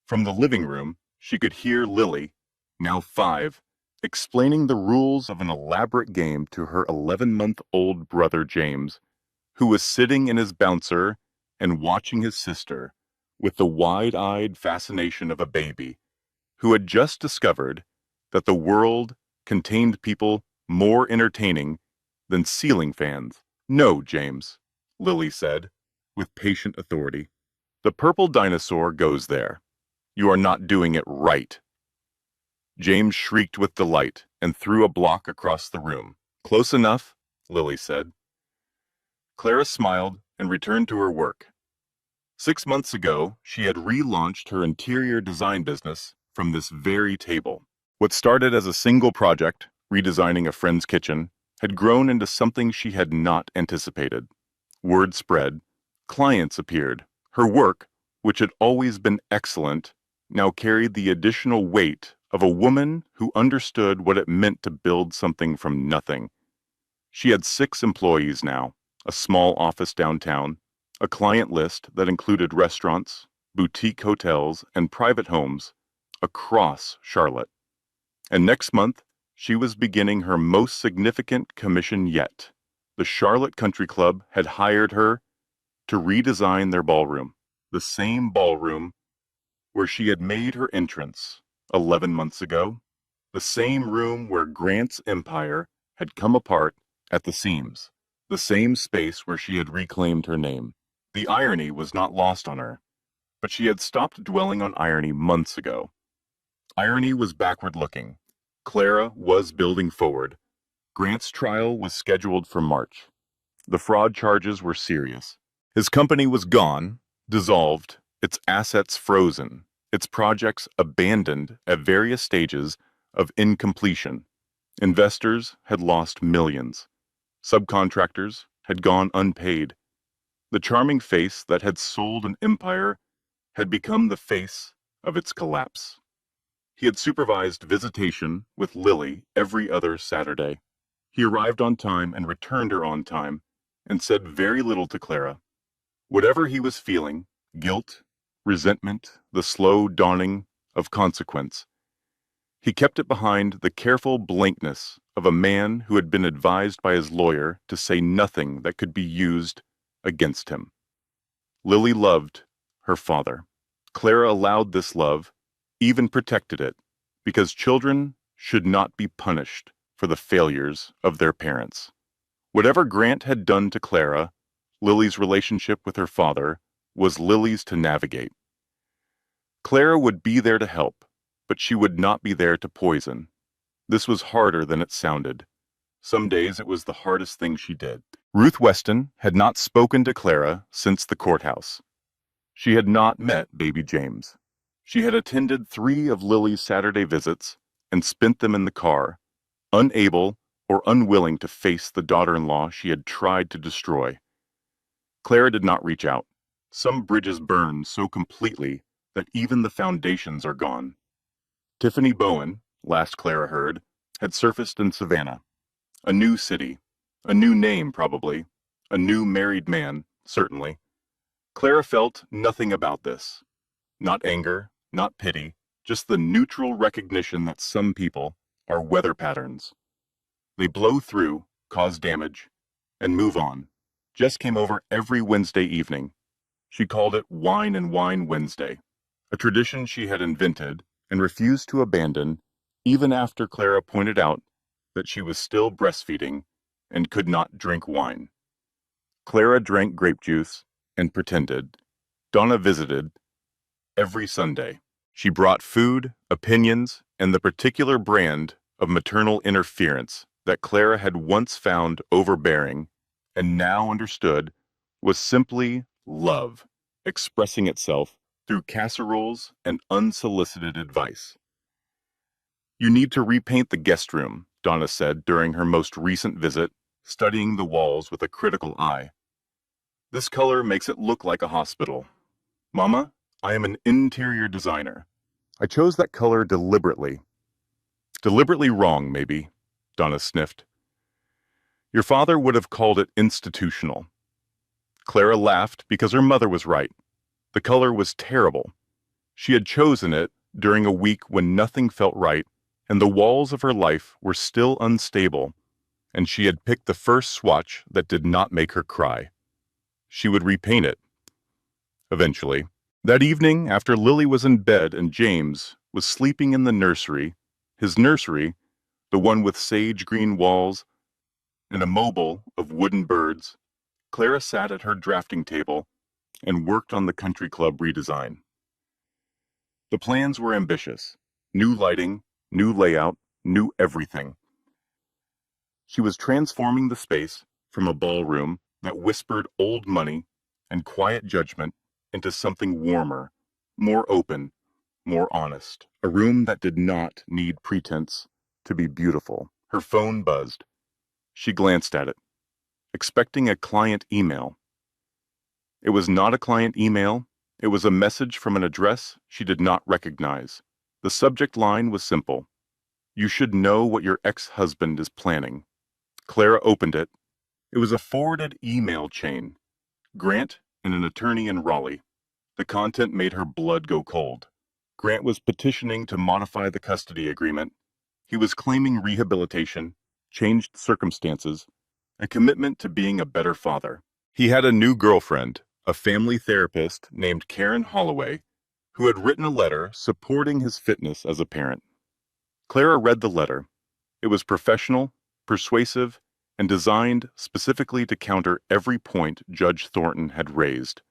From the living room, she could hear Lily, now 5, explaining the rules of an elaborate game to her 11-month-old brother James, who was sitting in his bouncer and watching his sister with the wide-eyed fascination of a baby who had just discovered that the world contained people more entertaining than ceiling fans. "No, James," Lily said, with patient authority. "The purple dinosaur goes there. You are not doing it right." James shrieked with delight and threw a block across the room. "Close enough," Lily said. Clara smiled and returned to her work. 6 months ago, she had relaunched her interior design business from this very table. What started as a single project, redesigning a friend's kitchen, had grown into something she had not anticipated. Word spread. Clients appeared. Her work, which had always been excellent, now carried the additional weight of a woman who understood what it meant to build something from nothing. She had 6 employees now, a small office downtown, a client list that included restaurants, boutique hotels, and private homes across Charlotte. And next month, she was beginning her most significant commission yet. The Charlotte Country Club had hired her to redesign their ballroom, the same ballroom where she had made her entrance 11 months ago, the same room where Grant's empire had come apart at the seams, the same space where she had reclaimed her name. The irony was not lost on her, but she had stopped dwelling on irony months ago. Irony was backward-looking. Clara was building forward. Grant's trial was scheduled for March. The fraud charges were serious. His company was gone, dissolved, its assets frozen, its projects abandoned at various stages of incompletion. Investors had lost millions. Subcontractors had gone unpaid. The charming face that had sold an empire had become the face of its collapse. He had supervised visitation with Lily every other Saturday. He arrived on time and returned her on time, and said very little to Clara. Whatever he was feeling, guilt, resentment, the slow dawning of consequence, he kept it behind the careful blankness of a man who had been advised by his lawyer to say nothing that could be used against him. Lily loved her father. Clara allowed this love, even protected it, because children should not be punished for the failures of their parents. Whatever Grant had done to Clara, Lily's relationship with her father was Lily's to navigate. Clara would be there to help, but she would not be there to poison. This was harder than it sounded. Some days it was the hardest thing she did. Ruth Weston had not spoken to Clara since the courthouse. She had not met baby James. She had attended 3 of Lily's Saturday visits and spent them in the car, unable or unwilling to face the daughter-in-law she had tried to destroy. Clara did not reach out. Some bridges burn so completely that even the foundations are gone. Tiffany Bowen, last Clara heard, had surfaced in Savannah. A new city, a new name probably, A new married man, certainly. Clara felt nothing about this. Not anger, not pity, just the neutral recognition that some people are weather patterns. They blow through, cause damage, and move on. Jess came over every Wednesday evening. She called it Wine and Wine Wednesday, a tradition she had invented and refused to abandon even after Clara pointed out that she was still breastfeeding and could not drink wine. Clara drank grape juice and pretended. Donna visited every Sunday. She brought food, opinions, and the particular brand of maternal interference that Clara had once found overbearing and now understood was simply love, expressing itself through casseroles and unsolicited advice. You need to repaint the guest room, Donna said during her most recent visit, studying the walls with a critical eye. This color makes it look like a hospital. Mama, I am an interior designer. I chose that color deliberately. Deliberately wrong, maybe, Donna sniffed. Your father would have called it institutional. Clara laughed because her mother was right. The color was terrible. She had chosen it during a week when nothing felt right, and the walls of her life were still unstable, and she had picked the first swatch that did not make her cry. She would repaint it, eventually. That evening, after Lily was in bed and James was sleeping in the nursery, his nursery, the one with sage green walls and a mobile of wooden birds, Clara sat at her drafting table and worked on the country club redesign. The plans were ambitious. New lighting, new layout, new everything. She was transforming the space from a ballroom that whispered old money and quiet judgment into something warmer, more open, more honest. A room that did not need pretense to be beautiful. Her phone buzzed. She glanced at it, expecting a client email. It was not a client email. It was a message from an address she did not recognize. The subject line was simple. You should know what your ex-husband is planning. Clara opened it. It was a forwarded email chain. Grant and an attorney in Raleigh. The content made her blood go cold. Grant was petitioning to modify the custody agreement. He was claiming rehabilitation, changed circumstances, a commitment to being a better father. He had a new girlfriend, a family therapist named Karen Holloway, who had written a letter supporting his fitness as a parent. Clara read the letter. It was professional, persuasive, and designed specifically to counter every point Judge Thornton had raised.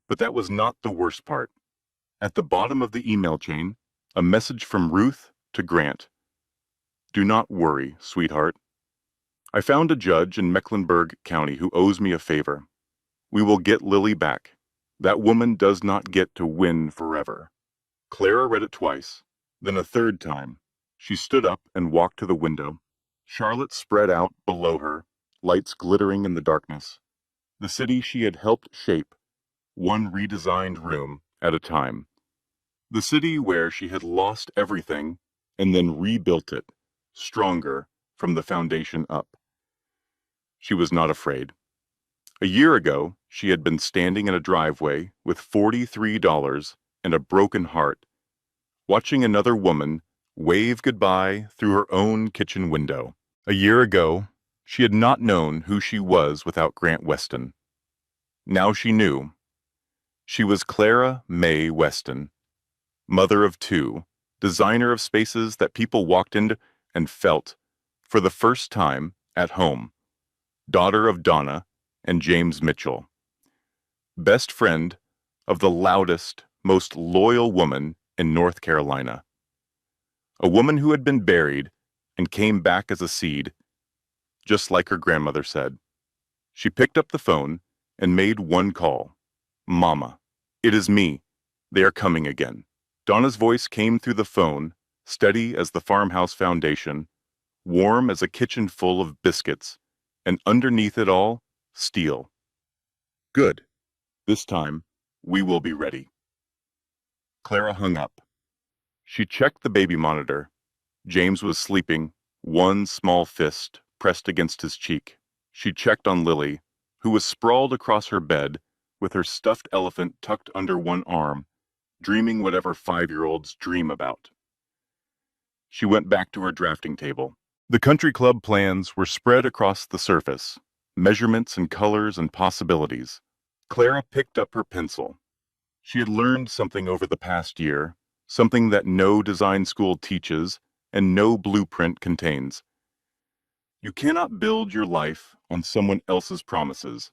But that was not the worst part. At the bottom of the email chain, a message from Ruth to Grant. Do not worry, sweetheart. I found a judge in Mecklenburg County who owes me a favor. We will get Lily back. That woman does not get to win forever. Clara read it twice, then a third time. She stood up and walked to the window. Charlotte spread out below her, lights glittering in the darkness. The city she had helped shape, one redesigned room at a time. The city where she had lost everything and then rebuilt it, stronger from the foundation up. She was not afraid. A year ago, she had been standing in a driveway with $43 and a broken heart, watching another woman wave goodbye through her own kitchen window. A year ago, she had not known who she was without Grant Weston. Now she knew. She was Clara May Weston, mother of two, designer of spaces that people walked into and felt, for the first time, at home, daughter of Donna and James Mitchell, best friend of the loudest, most loyal woman in North Carolina. A woman who had been buried and came back as a seed, just like her grandmother said. She picked up the phone and made one call. Mama, it is me. They are coming again. Donna's voice came through the phone, steady as the farmhouse foundation, warm as a kitchen full of biscuits, and underneath it all, steel. Good. This time, we will be ready. Clara hung up. She checked the baby monitor. James was sleeping, one small fist pressed against his cheek. She checked on Lily, who was sprawled across her bed with her stuffed elephant tucked under one arm, dreaming whatever 5-year-olds dream about. She went back to her drafting table. The country club plans were spread across the surface, measurements and colors and possibilities. Clara picked up her pencil. She had learned something over the past year, something that no design school teaches and no blueprint contains. You cannot build your life on someone else's promises.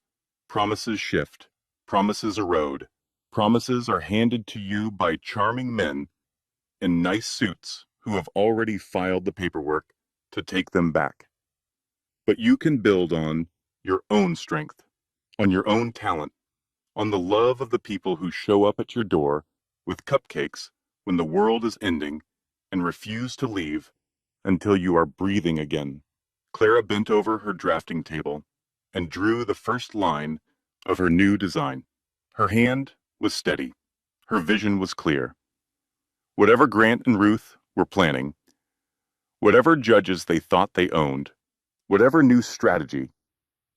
Promises shift. Promises erode. Promises are handed to you by charming men in nice suits who have already filed the paperwork to take them back. But you can build on your own strength, on your own talent, on the love of the people who show up at your door with cupcakes when the world is ending and refuse to leave until you are breathing again. Clara bent over her drafting table and drew the first line of her new design. Her hand was steady. Her vision was clear. Whatever Grant and Ruth were planning, whatever judges they thought they owned, whatever new strategy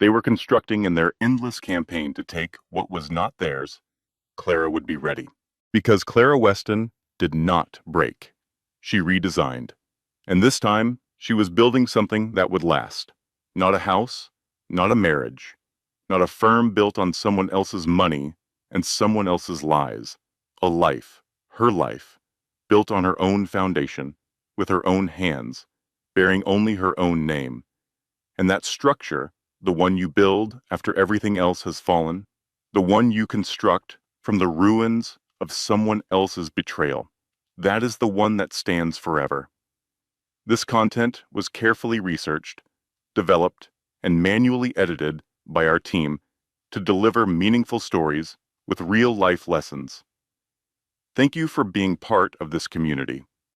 they were constructing in their endless campaign to take what was not theirs, Clara would be ready. Because Clara Weston did not break. She redesigned. And this time, she was building something that would last. Not a house, not a marriage, not a firm built on someone else's money and someone else's lies. A life, her life, built on her own foundation, with her own hands, bearing only her own name. And that structure, the one you build after everything else has fallen, the one you construct from the ruins of someone else's betrayal, that is the one that stands forever. This content was carefully researched, developed, and manually edited by our team to deliver meaningful stories with real-life lessons. Thank you for being part of this community.